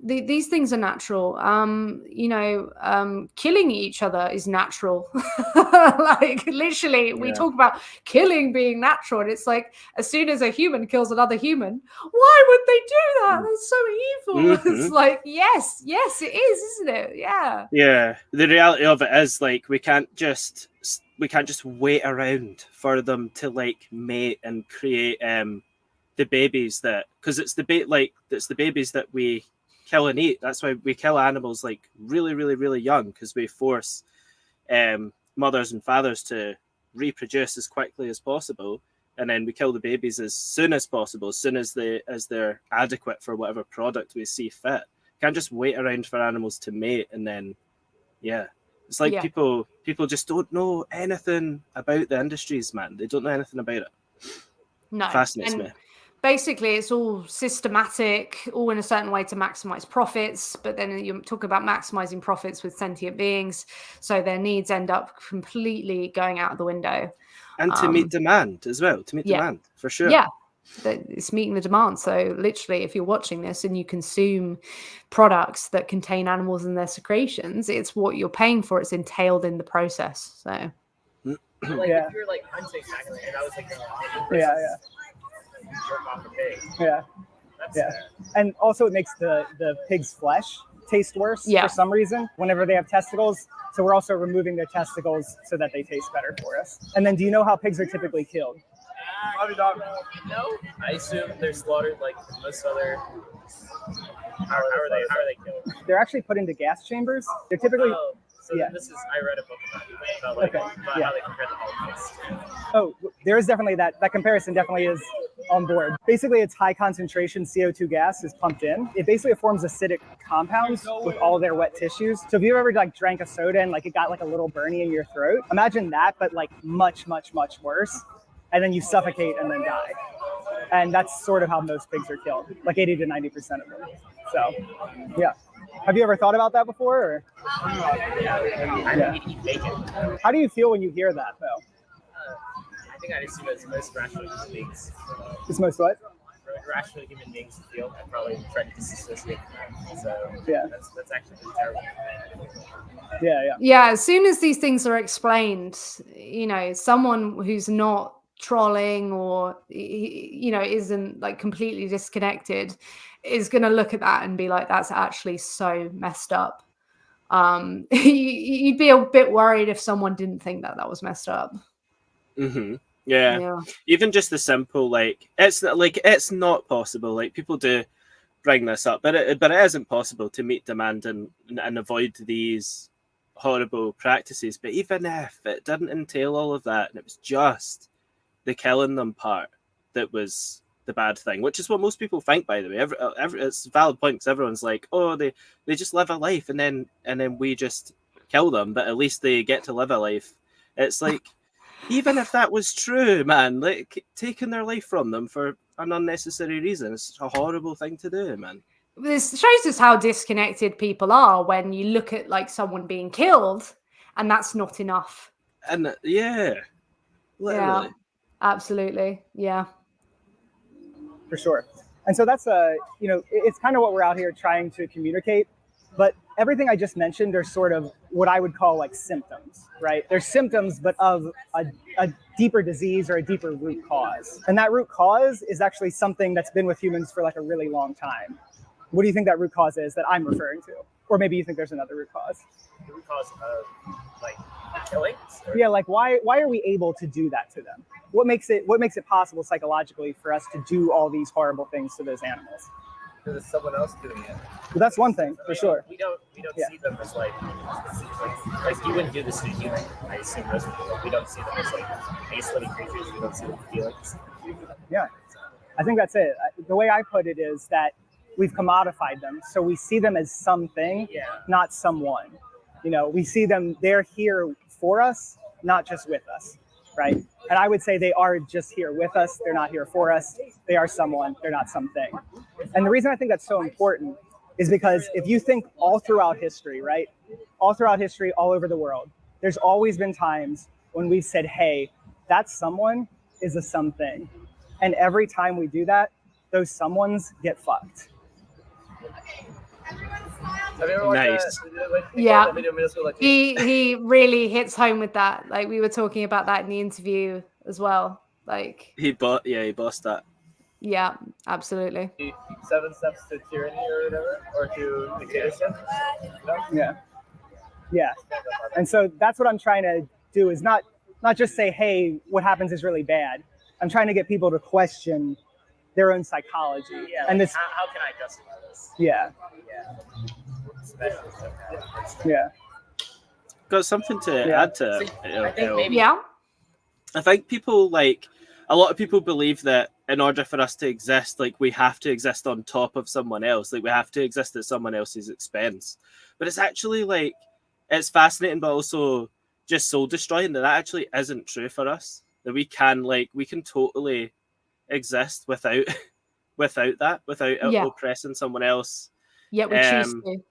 These things are natural. Killing each other is natural. Literally, we talk about killing being natural, and it's as soon as a human kills another human, why would they do that? That's so evil. Mm-hmm. It's yes, it is, isn't it? Yeah. Yeah. The reality of it is we can't just wait around for them to mate and create the babies because it's the babies that we kill and eat. That's why we kill animals really, really, really young, because we force mothers and fathers to reproduce as quickly as possible, and then we kill the babies as soon as possible, as soon as they're adequate for whatever product we see fit. Can't just wait around for animals to mate, and then it's people just don't know anything about the industries, man. They don't know anything about it. No, fascinates me. Basically, it's all systematic, all in a certain way to maximize profits. But then you talk about maximizing profits with sentient beings, so their needs end up completely going out of the window. And to meet demand as well, demand, for sure. Yeah, it's meeting the demand. So literally, if you're watching this and you consume products that contain animals and their secretions, it's what you're paying for. It's entailed in the process. So, if you're hunting, and I was jerk off a pig. Yeah. And also it makes the pig's flesh taste worse for some reason whenever they have testicles. So we're also removing their testicles so that they taste better for us. And then do you know how pigs are typically killed? No. I assume they're slaughtered like most other. How are they killed? They're actually put into gas chambers. They're typically I read a book about how they compare the Holocaust. Oh, there is definitely that comparison definitely is on board. Basically, it's high concentration CO2 gas is pumped in. It basically forms acidic compounds with all their wet tissues. So if you ever drank a soda and it got a little burny in your throat, imagine that, but much, much, much worse. And then you suffocate and then die. And that's sort of how most pigs are killed, 80 to 90% of them. So, yeah. Have you ever thought about that before? Or? I need to eat bacon. How do you feel when you hear that, though? think I assume it's most rational human beings. It's most what? Rational human beings feel and probably try to disassociate from that. So Yeah. that's actually pretty terrible. Yeah, as soon as these things are explained, someone who's not trolling or isn't like completely disconnected is going to look at that and be like, that's actually so messed up. You'd be a bit worried if someone didn't think that was messed up. Mm-hmm. Yeah. Even just the simple, like it's not possible. Like people do bring this up, but it isn't possible to meet demand and avoid these horrible practices. But even if it didn't entail all of that, and it was just the killing them part that was the bad thing, which is what most people think, by the way. It's valid points. Everyone's like, oh, they just live a life, and then we just kill them, but at least they get to live a life. It's like, even if that was true, man, like taking their life from them for an unnecessary reason, it's a horrible thing to do, man. This shows us how disconnected people are when you look at like someone being killed, and that's not enough. And literally. Yeah, absolutely. Yeah, for sure. And so that's it's kind of what we're out here trying to communicate. But everything I just mentioned are sort of what I would call like symptoms, right? They're symptoms, but of a deeper disease or a deeper root cause. And that root cause is actually something that's been with humans for like a really long time. What do you think that root cause is that I'm referring to? Or maybe you think there's another root cause. The root cause of like killings? Yeah, like why are we able to do that to them? What makes it possible psychologically for us to do all these horrible things to those animals? Because it's someone else doing it. Well, that's one thing for sure. We don't see them as like you wouldn't do this to a human. I assume most people. We don't see them as like ace living creatures. We don't see them as feelings. Yeah, I think that's it. The way I put it is that we've commodified them, so we see them as something, not someone. We see them; they're here for us, not just with us, right? And I would say they are just here with us. They're not here for us. They are someone. They're not something. And the reason I think that's so important is because if you think all throughout history, right? All throughout history, all over the world, there's always been times when we've said, hey, that someone is a something. And every time we do that, those someones get fucked. Nice. Yeah. He really hits home with that. Like we were talking about that in the interview as well. Like he bossed that. Yeah, absolutely. 7 steps to tyranny or whatever, or to dictatorship. Yeah. And so that's what I'm trying to do is not just say, hey, what happens is really bad. I'm trying to get people to question their own psychology. Yeah, and like, this. How can I justify this? Yeah. Yeah. Got something to add to it. I think maybe. Yeah. I think a lot of people believe that in order for us to exist, like we have to exist on top of someone else, like we have to exist at someone else's expense. But it's actually like, it's fascinating, but also just soul destroying that actually isn't true for us. That we can totally exist without oppressing someone else. Yeah, we choose to.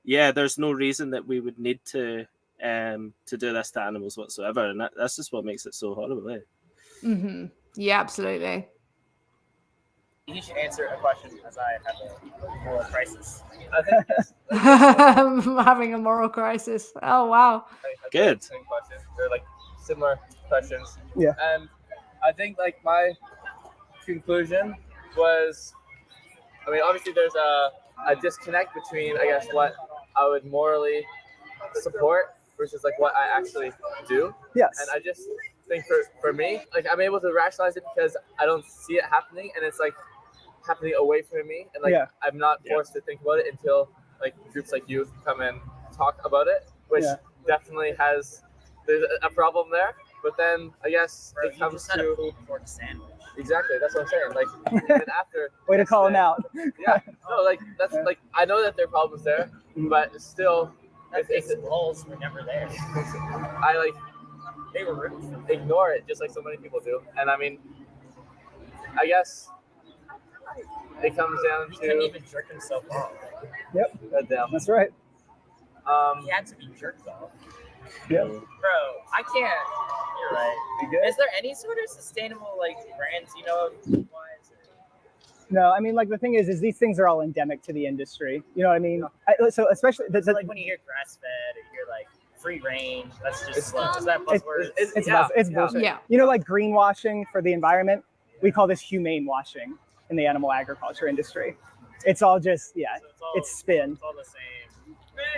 Yeah, there's no reason that we would need to do this to animals whatsoever, and that's just what makes it so horrible. Mm-hmm. Yeah, absolutely. You should answer a question as I have a moral crisis. I think I'm having a moral crisis. Oh wow. Good. Same questions. They're like similar questions. Yeah. And I think like my conclusion was, I mean, obviously there's a disconnect between, I guess, what I would morally support versus like what I actually do. Yes. And I just think for me, like I'm able to rationalize it because I don't see it happening, and it's like happening away from me, and like I'm not forced to think about it until like groups like you come and talk about it, which definitely there's a problem there. But then I guess it comes to a pulled pork sandwich. Exactly, that's what I'm saying. Like even after way to call him out. Yeah, no, like that's like I know that there are problems there, but still, it's balls were never there. I like they were ignore it just like so many people do, and I mean, I guess it comes down to he couldn't even jerk himself off. Yep, goddamn. That's right. He had to be jerked off. Yeah. Bro, I can't. You're right. Is there any sort of sustainable like brands you know of? Why is it? No, I mean, like the thing is these things are all endemic to the industry. You know what I mean? So especially So like when you hear grass fed, or you hear like free range, that's just is that buzzword? It's bullshit. Yeah. You know, like greenwashing for the environment. We call this humane washing in the animal agriculture industry. It's all just it's spin. It's all the same.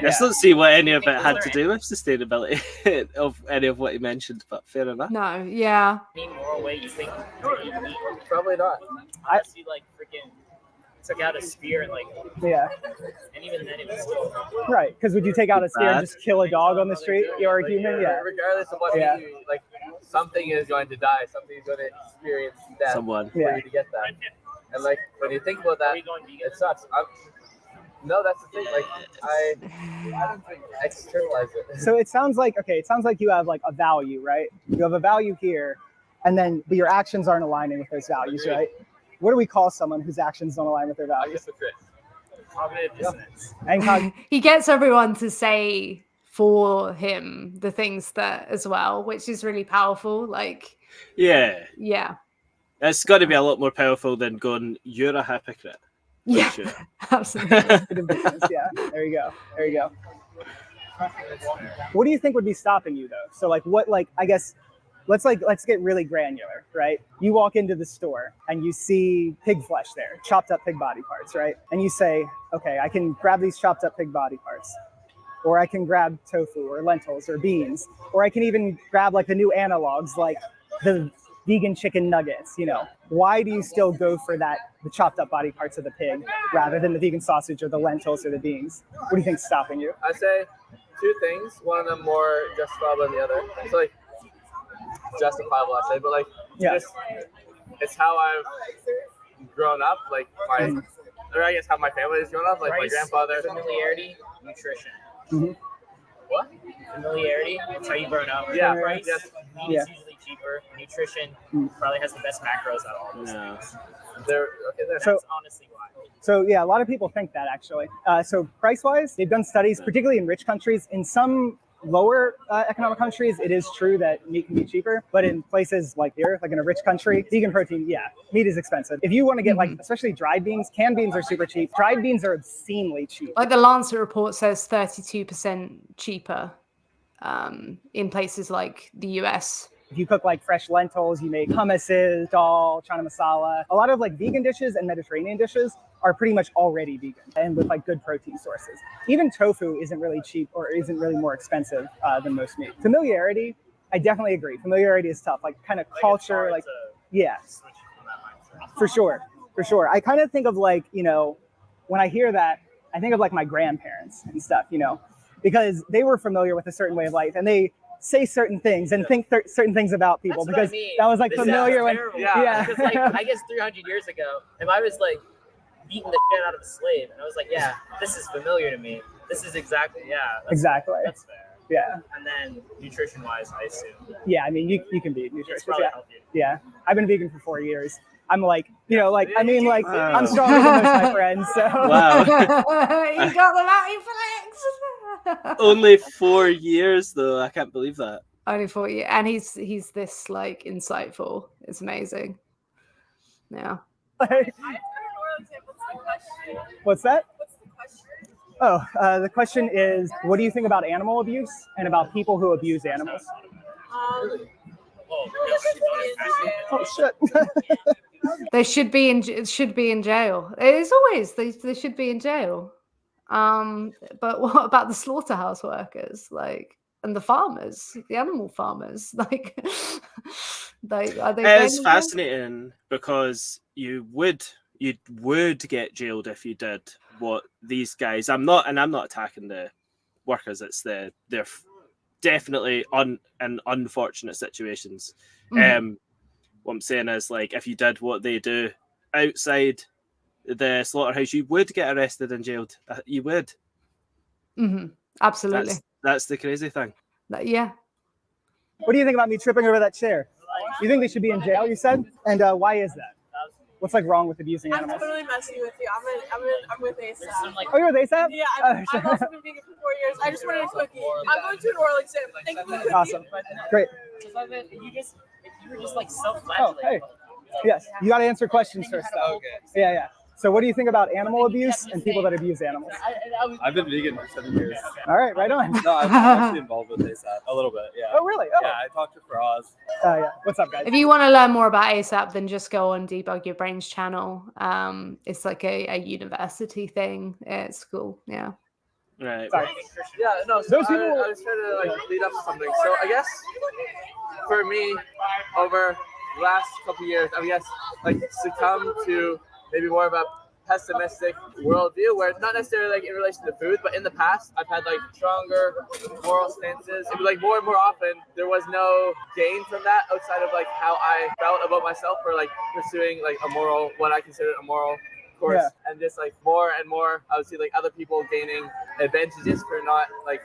I still don't see what any of it had to do with sustainability of any of what you mentioned, but fair enough. No, yeah. Any moral way you think Probably not. I see like freaking took out a spear and like and even then it was still Right, because would you take out a spear and just kill a dog on the street? You're a human, Regardless of what you do, like something is going to die. Something is going to experience death Someone. for you to get that. And like when you think about that, it sucks. No, that's the thing. Like I don't think externalize it. So it sounds like you have like a value, right? You have a value here, and then but your actions aren't aligning with those values, right? What do we call someone whose actions don't align with their values? cognitive dissonance. And He gets everyone to say for him the things that as well, which is really powerful. Like, yeah, it's got to be a lot more powerful than going, "You're a hypocrite." Yeah, sure. absolutely. Yeah, there you go. What do you think would be stopping you though? So like I guess let's get really granular, right? You walk into the store and you see pig flesh there, chopped up pig body parts, right? And you say, okay, I can grab these chopped up pig body parts, or I can grab tofu or lentils or beans, or I can even grab like the new analogs like the vegan chicken nuggets, Why do you still go for the chopped up body parts of the pig rather than the vegan sausage or the lentils or the beans? What do you think's stopping you? I say two things. One of them more justifiable than the other. It's like justifiable, I say, but like it's how I've grown up. Like or I guess how my family has grown up. Like my grandfather. Familiarity, nutrition. Mm-hmm. What? Familiarity. That's how you've grown up. Yeah. Price. Yes. Meat is usually cheaper. Nutrition probably has the best macros out of all those things. That's honestly why. So yeah, a lot of people think that actually. So price-wise, they've done studies, particularly in rich countries. In some lower economic countries, it is true that meat can be cheaper, but in places like here, like in a rich country, vegan protein, meat is expensive. If you want to get like, especially dried beans, canned beans are super cheap. Dried beans are obscenely cheap. Like the Lancet report says 32% cheaper in places like the US. If you cook like fresh lentils, you make hummuses, dal, chana masala. A lot of like vegan dishes and Mediterranean dishes are pretty much already vegan and with like good protein sources. Even tofu isn't really cheap or isn't really more expensive than most meat. Familiarity, I definitely agree. Familiarity is tough. Like kind of culture, like for sure. I kind of think of like, when I hear that, I think of like my grandparents and stuff, because they were familiar with a certain way of life and they say certain things and think certain things about people. That's because what I mean. that was like This familiar sounds with terrible. Because like I guess 300 years ago, if I was like beating the shit out of a slave and I was like, yeah, this is familiar to me. This is exactly exactly. That's fair. Yeah. And then nutrition wise, I assume. Yeah, I mean you can be nutritious. Healthy. Yeah. I've been vegan for 4 years. I'm like, I'm stronger than most of my friends. So Wow. You got them out, you flex. Only 4 years though. I can't believe that. Only 4 years, and he's this like insightful. It's amazing. Yeah. What's that? What's the question? Oh, the question is, what do you think about animal abuse and about people who abuse animals? Oh shit! They should be in jail. It's always they should be in jail. But what about the slaughterhouse workers, like, and the farmers, the animal farmers, like are they? It's fascinating because you would get jailed if you did what these guys. I'm not attacking the workers. It's they're definitely in unfortunate situations. What I'm saying is, like, if you did what they do outside the slaughterhouse, you would get arrested and jailed. You would. Absolutely. That's the crazy thing. Yeah. What do you think about me tripping over that chair? You think they should be in jail? You said, and why is that? What's like wrong with abusing I'm animals? totally messing with you. I'm with ASAP. Oh, you're with ASAP? Yeah, I've also been vegan for 4 years. I just wanted a cookie. I'm going to an oral exam. Thank you for the cookie. Awesome. Great. If you were just like self-flagellating. Oh, hey. Yes, you got to answer questions first, though. Okay. Yeah. So what do you think about animal abuse and people that abuse animals? I've been vegan for 7 years. All right, right on. No, I'm actually involved with ASAP a little bit. Yeah. Oh, really? Oh. Yeah, I talked to Faraz. Yeah. What's up, guys? If you want to learn more about ASAP, then just go on Debug Your Brains channel. It's like a university thing. It's cool. Yeah. Right. Sorry. Yeah, no, so Those people- I was trying to like lead up to something. So I guess for me, over the last couple of years, I guess like succumb to maybe more of a pessimistic worldview where not necessarily like in relation to food, but in the past I've had like stronger moral stances. It was like more and more often there was no gain from that outside of like how I felt about myself for like pursuing like a moral, what I consider a moral course. Yeah. And just like more and more I would see like other people gaining advantages for not like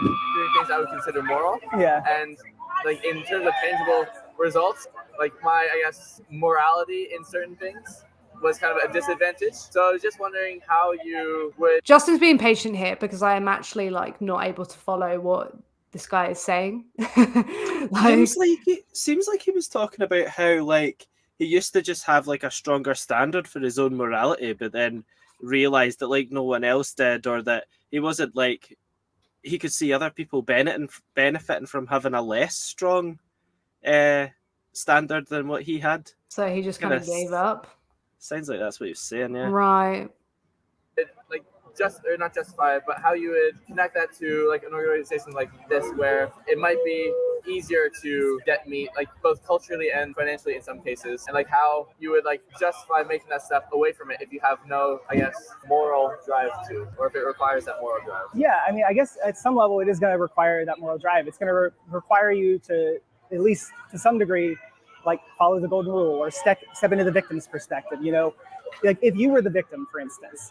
doing things I would consider moral. Yeah. And like in terms of tangible results, like my I guess morality in certain things was kind of a disadvantage. So I was just wondering how you would. Justin's being patient here because I am actually like not able to follow what this guy is saying. Seems like he was talking about how like he used to just have like a stronger standard for his own morality, but then realized that like no one else did, or that he wasn't like he could see other people benefiting from having a less strong standard than what he had. So he just kind of gave up. Sounds like that's what he was saying, yeah. Right. Like not justify it, but how you would connect that to like an organization like this, where it might be easier to get meat, like both culturally and financially in some cases, and like how you would like justify making that step away from it if you have no, I guess, moral drive to, or if it requires that moral drive. Yeah, I mean, I guess at some level it is going to require that moral drive. It's going to require you to, at least to some degree, like follow the golden rule or step into the victim's perspective. You know, like if you were the victim, for instance,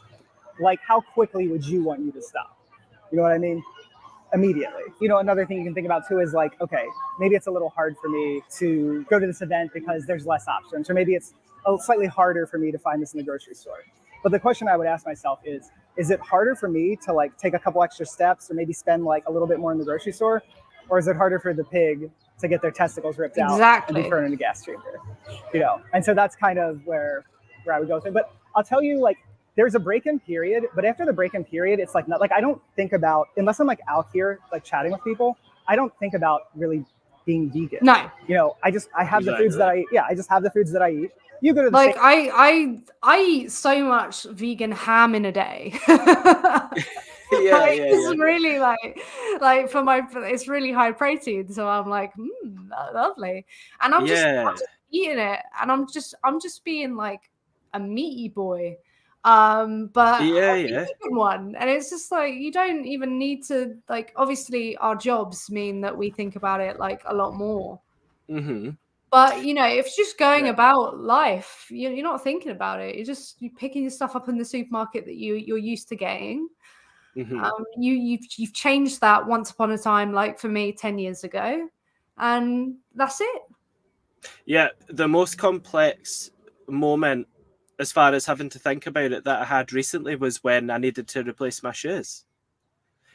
like how quickly would you want you to stop? You know what I mean? Immediately. You know, another thing you can think about too is like, okay, maybe it's a little hard for me to go to this event because there's less options, or maybe it's slightly harder for me to find this in the grocery store. But the question I would ask myself is it harder for me to like take a couple extra steps or maybe spend like a little bit more in the grocery store? Or is it harder for the pig to get their testicles ripped out and be thrown in a gas chamber? You know, and so that's kind of where I would go through. But I'll tell you, like, there's a break-in period, but after the break-in period, it's like not like I don't think about, unless I'm like out here like chatting with people, I don't think about really being vegan. No. You know, I have the foods that I eat. Yeah, I just have the foods that I eat. You go to the like I eat so much vegan ham in a day. It's really like for it's really high protein, so I'm like, lovely, and I'm just eating it, and I'm just being like a meaty boy, but a vegan one, and it's just like you don't even need to, like, obviously our jobs mean that we think about it like a lot more. Mm-hmm. But, you know, if you're just going about life, you're not thinking about it. You're picking your stuff up in the supermarket that you're used to getting. Mm-hmm. You've changed that once upon a time, like for me 10 years ago, and that's it. Yeah, the most complex moment as far as having to think about it that I had recently was when I needed to replace my shoes.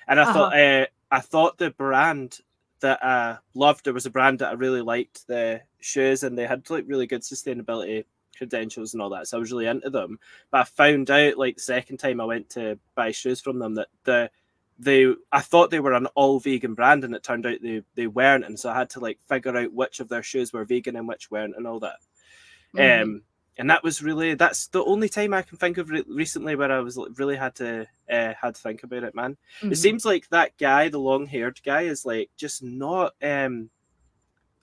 And I thought the brand that I loved, there was a brand that I really liked, the shoes, and they had like really good sustainability credentials and all that, so I was really into them. But I found out like the second time I went to buy shoes from them that I thought they were an all vegan brand, and it turned out they weren't, and so I had to like figure out which of their shoes were vegan and which weren't and all that. Mm-hmm. And that's the only time I can think of recently where I was really had to think about it, man. Mm-hmm. It seems like that guy, the long-haired guy, is like just not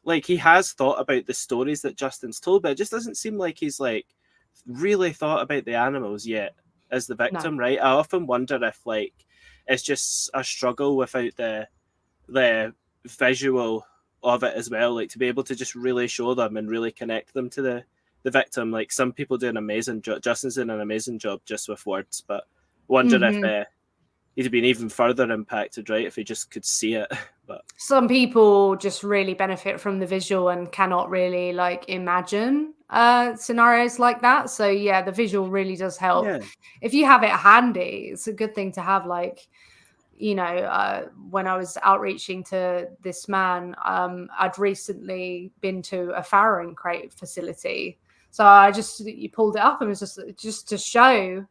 like he has thought about the stories that Justin's told, but it just doesn't seem like he's like really thought about the animals yet as the victim, right? I often wonder if like it's just a struggle without the visual of it as well, like to be able to just really show them and really connect them to the victim. Like some people do an amazing job. Justin's doing an amazing job just with words, but wonder if he'd been even further impacted, right, if he just could see it. But some people just really benefit from the visual and cannot really like imagine scenarios like that. So yeah, the visual really does help. Yeah. If you have it handy, it's a good thing to have. Like, when I was outreaching to this man, I'd recently been to a farrowing crate facility. So you pulled it up and it was just to show,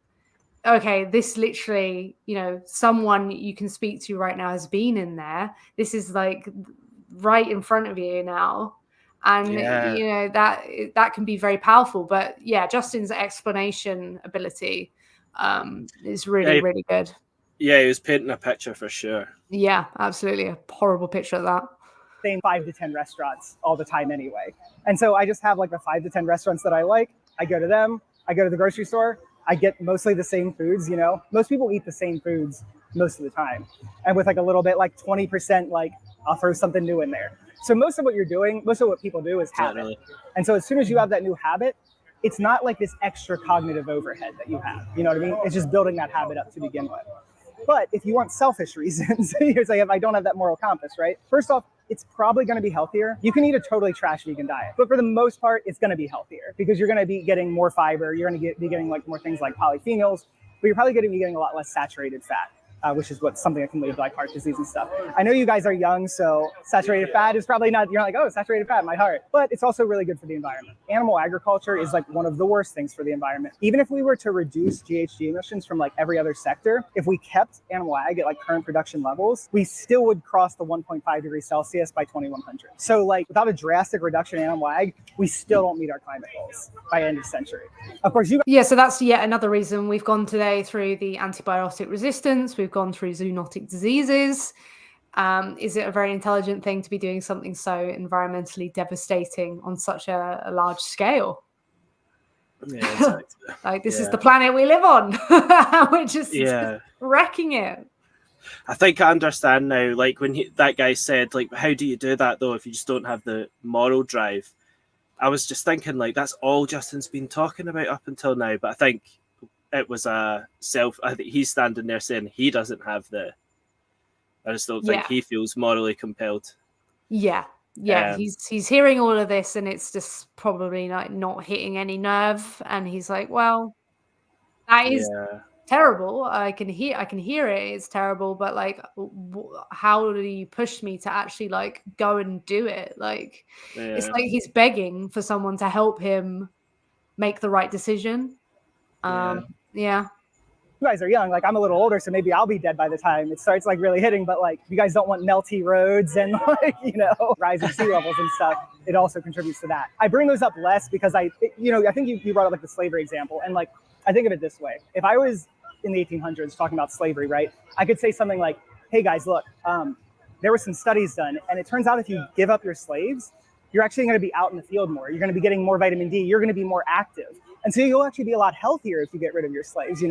okay, this literally, someone you can speak to right now has been in there. This is like right in front of you now. And, that can be very powerful. But yeah, Justin's explanation ability is really, really good. Yeah, he was painting a picture for sure. Yeah, absolutely. A horrible picture of that. Same 5 to 10 restaurants all the time anyway. And so I just have like the 5 to 10 restaurants that I like. I go to them. I go to the grocery store. I get mostly the same foods, Most people eat the same foods most of the time. And with like a little bit, like 20%, like I'll throw something new in there. So most of what people do is habit. Really. And so as soon as you have that new habit, it's not like this extra cognitive overhead that you have. You know what I mean? It's just building that habit up to begin with. But if you want selfish reasons, you're saying, if I don't have that moral compass, right? First off, it's probably going to be healthier. You can eat a totally trash vegan diet, but for the most part, it's going to be healthier because you're going to be getting more fiber. You're going to be getting like more things like polyphenols, but you're probably going to be getting a lot less saturated fat. Which is something that can lead to like heart disease and stuff. I know you guys are young, so saturated fat is probably not, you're like, oh, saturated fat, my heart. But it's also really good for the environment. Animal agriculture is like one of the worst things for the environment. Even if we were to reduce GHG emissions from like every other sector, if we kept animal ag at like current production levels, we still would cross the 1.5 degrees Celsius by 2100. So like without a drastic reduction in animal ag, we still don't meet our climate goals by end of century. Of course, so that's yet another reason we've gone today through the antibiotic resistance. We've gone through zoonotic diseases. Is it a very intelligent thing to be doing something so environmentally devastating on such a large scale? Yeah, exactly. Like this is the planet we live on. We're just wrecking it. I think I understand now. Like when that guy said, like, how do you do that though if you just don't have the moral drive? I was just thinking, like, that's all Justin's been talking about up until now. But I think it was I think he's standing there saying he doesn't have I just don't think he feels morally compelled. Yeah. He's hearing all of this and it's just probably like not hitting any nerve. And he's like, well, that is terrible. I can hear it. It's terrible. But like, how do you push me to actually like go and do it? Like, it's like he's begging for someone to help him make the right decision. You guys are young, like I'm a little older, so maybe I'll be dead by the time it starts like really hitting, but like you guys don't want melty roads and like, rising sea levels and stuff. It also contributes to that. I bring those up less because I think you brought up like the slavery example. And like, I think of it this way. If I was in the 1800s talking about slavery, right, I could say something like, hey guys, look, there were some studies done and it turns out if you give up your slaves, you're actually going to be out in the field more. You're going to be getting more vitamin D. You're going to be more active. And so you'll actually be a lot healthier if you get rid of your slaves,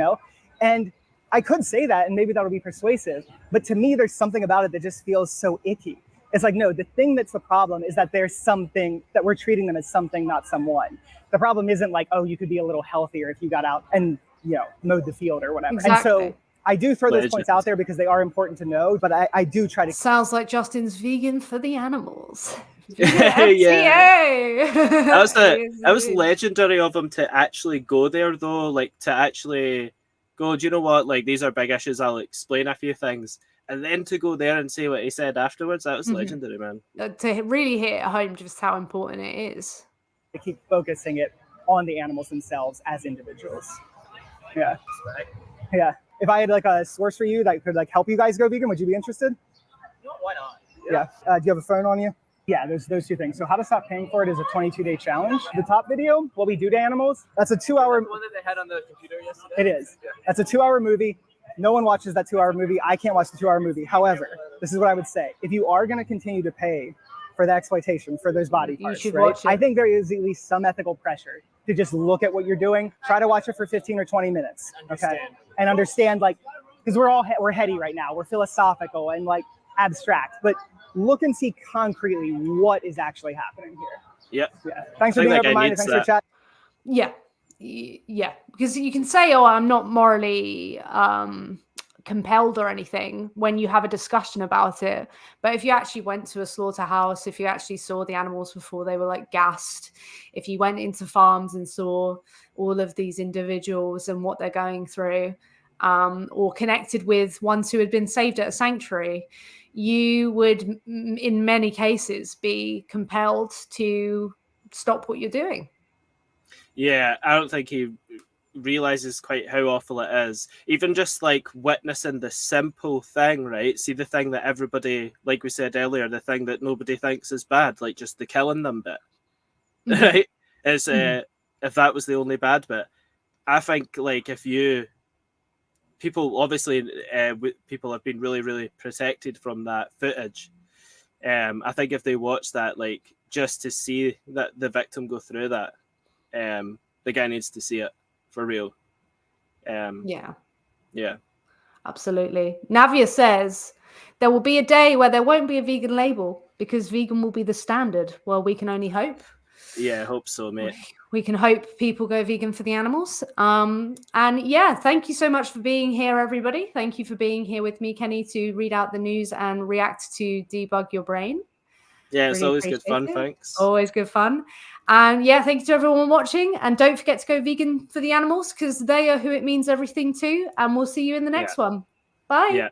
And I could say that, and maybe that'll be persuasive. But to me, there's something about it that just feels so icky. It's like, no, the thing that's the problem is that there's something that we're treating them as something, not someone. The problem isn't like, oh, you could be a little healthier if you got out and, mowed the field or whatever. Exactly. And so I do throw those points out there because they are important to know, but I do try to. Sounds like Justin's vegan for the animals. Yeah. That was legendary of him to actually go there though, like to actually go, do you know what, like these are big issues, I'll explain a few things, and then to go there and say what he said afterwards, that was legendary, man. To really hit home just how important it is. To keep focusing it on the animals themselves as individuals. Yeah. If I had like a source for you that could like help you guys go vegan, would you be interested? No, why not? Yeah. Do you have a phone on you? Yeah, there's those two things. So How to Stop Paying for It is a 22-day challenge. The top video, What We Do to Animals, that's a 2-hour... The one that they had on the computer yesterday? It is. Yeah. That's a 2-hour movie. No one watches that 2-hour movie. I can't watch the 2-hour movie. However, this is what I would say. If you are going to continue to pay for the exploitation for those body parts, right? I think there is at least some ethical pressure to just look at what you're doing. Try to watch it for 15 or 20 minutes, okay? And understand, like, because we're heady right now. We're philosophical and like abstract, but look and see concretely what is actually happening here. Yeah. Thanks for being open-minded. Thanks for chatting. Yeah. Because you can say, oh, I'm not morally compelled or anything when you have a discussion about it. But if you actually went to a slaughterhouse, if you actually saw the animals before they were like gassed, if you went into farms and saw all of these individuals and what they're going through, or connected with ones who had been saved at a sanctuary, you would in many cases be compelled to stop what you're doing. Yeah, I don't think he realizes quite how awful it is. Even just like witnessing the simple thing, right? See, the thing that everybody, like we said earlier, the thing that nobody thinks is bad, like just the killing them bit, right? Is if that was the only bad bit, I think like if people obviously people have been really, really protected from that footage. I think if they watch that, like just to see that the victim go through that, the guy needs to see it for real. Yeah, absolutely. Navia says there will be a day where there won't be a vegan label because vegan will be the standard. Well, we can only hope. Yeah, I hope so, mate. We can hope people go vegan for the animals. And yeah, thank you so much for being here, everybody. Thank you for being here with me, Kenny, to read out the news and react to Debug Your Brain. Yeah, it's always good fun. Thanks. Always good fun. And yeah, thank you to everyone watching. And don't forget to go vegan for the animals because they are who it means everything to. And we'll see you in the next one. Bye. Yeah.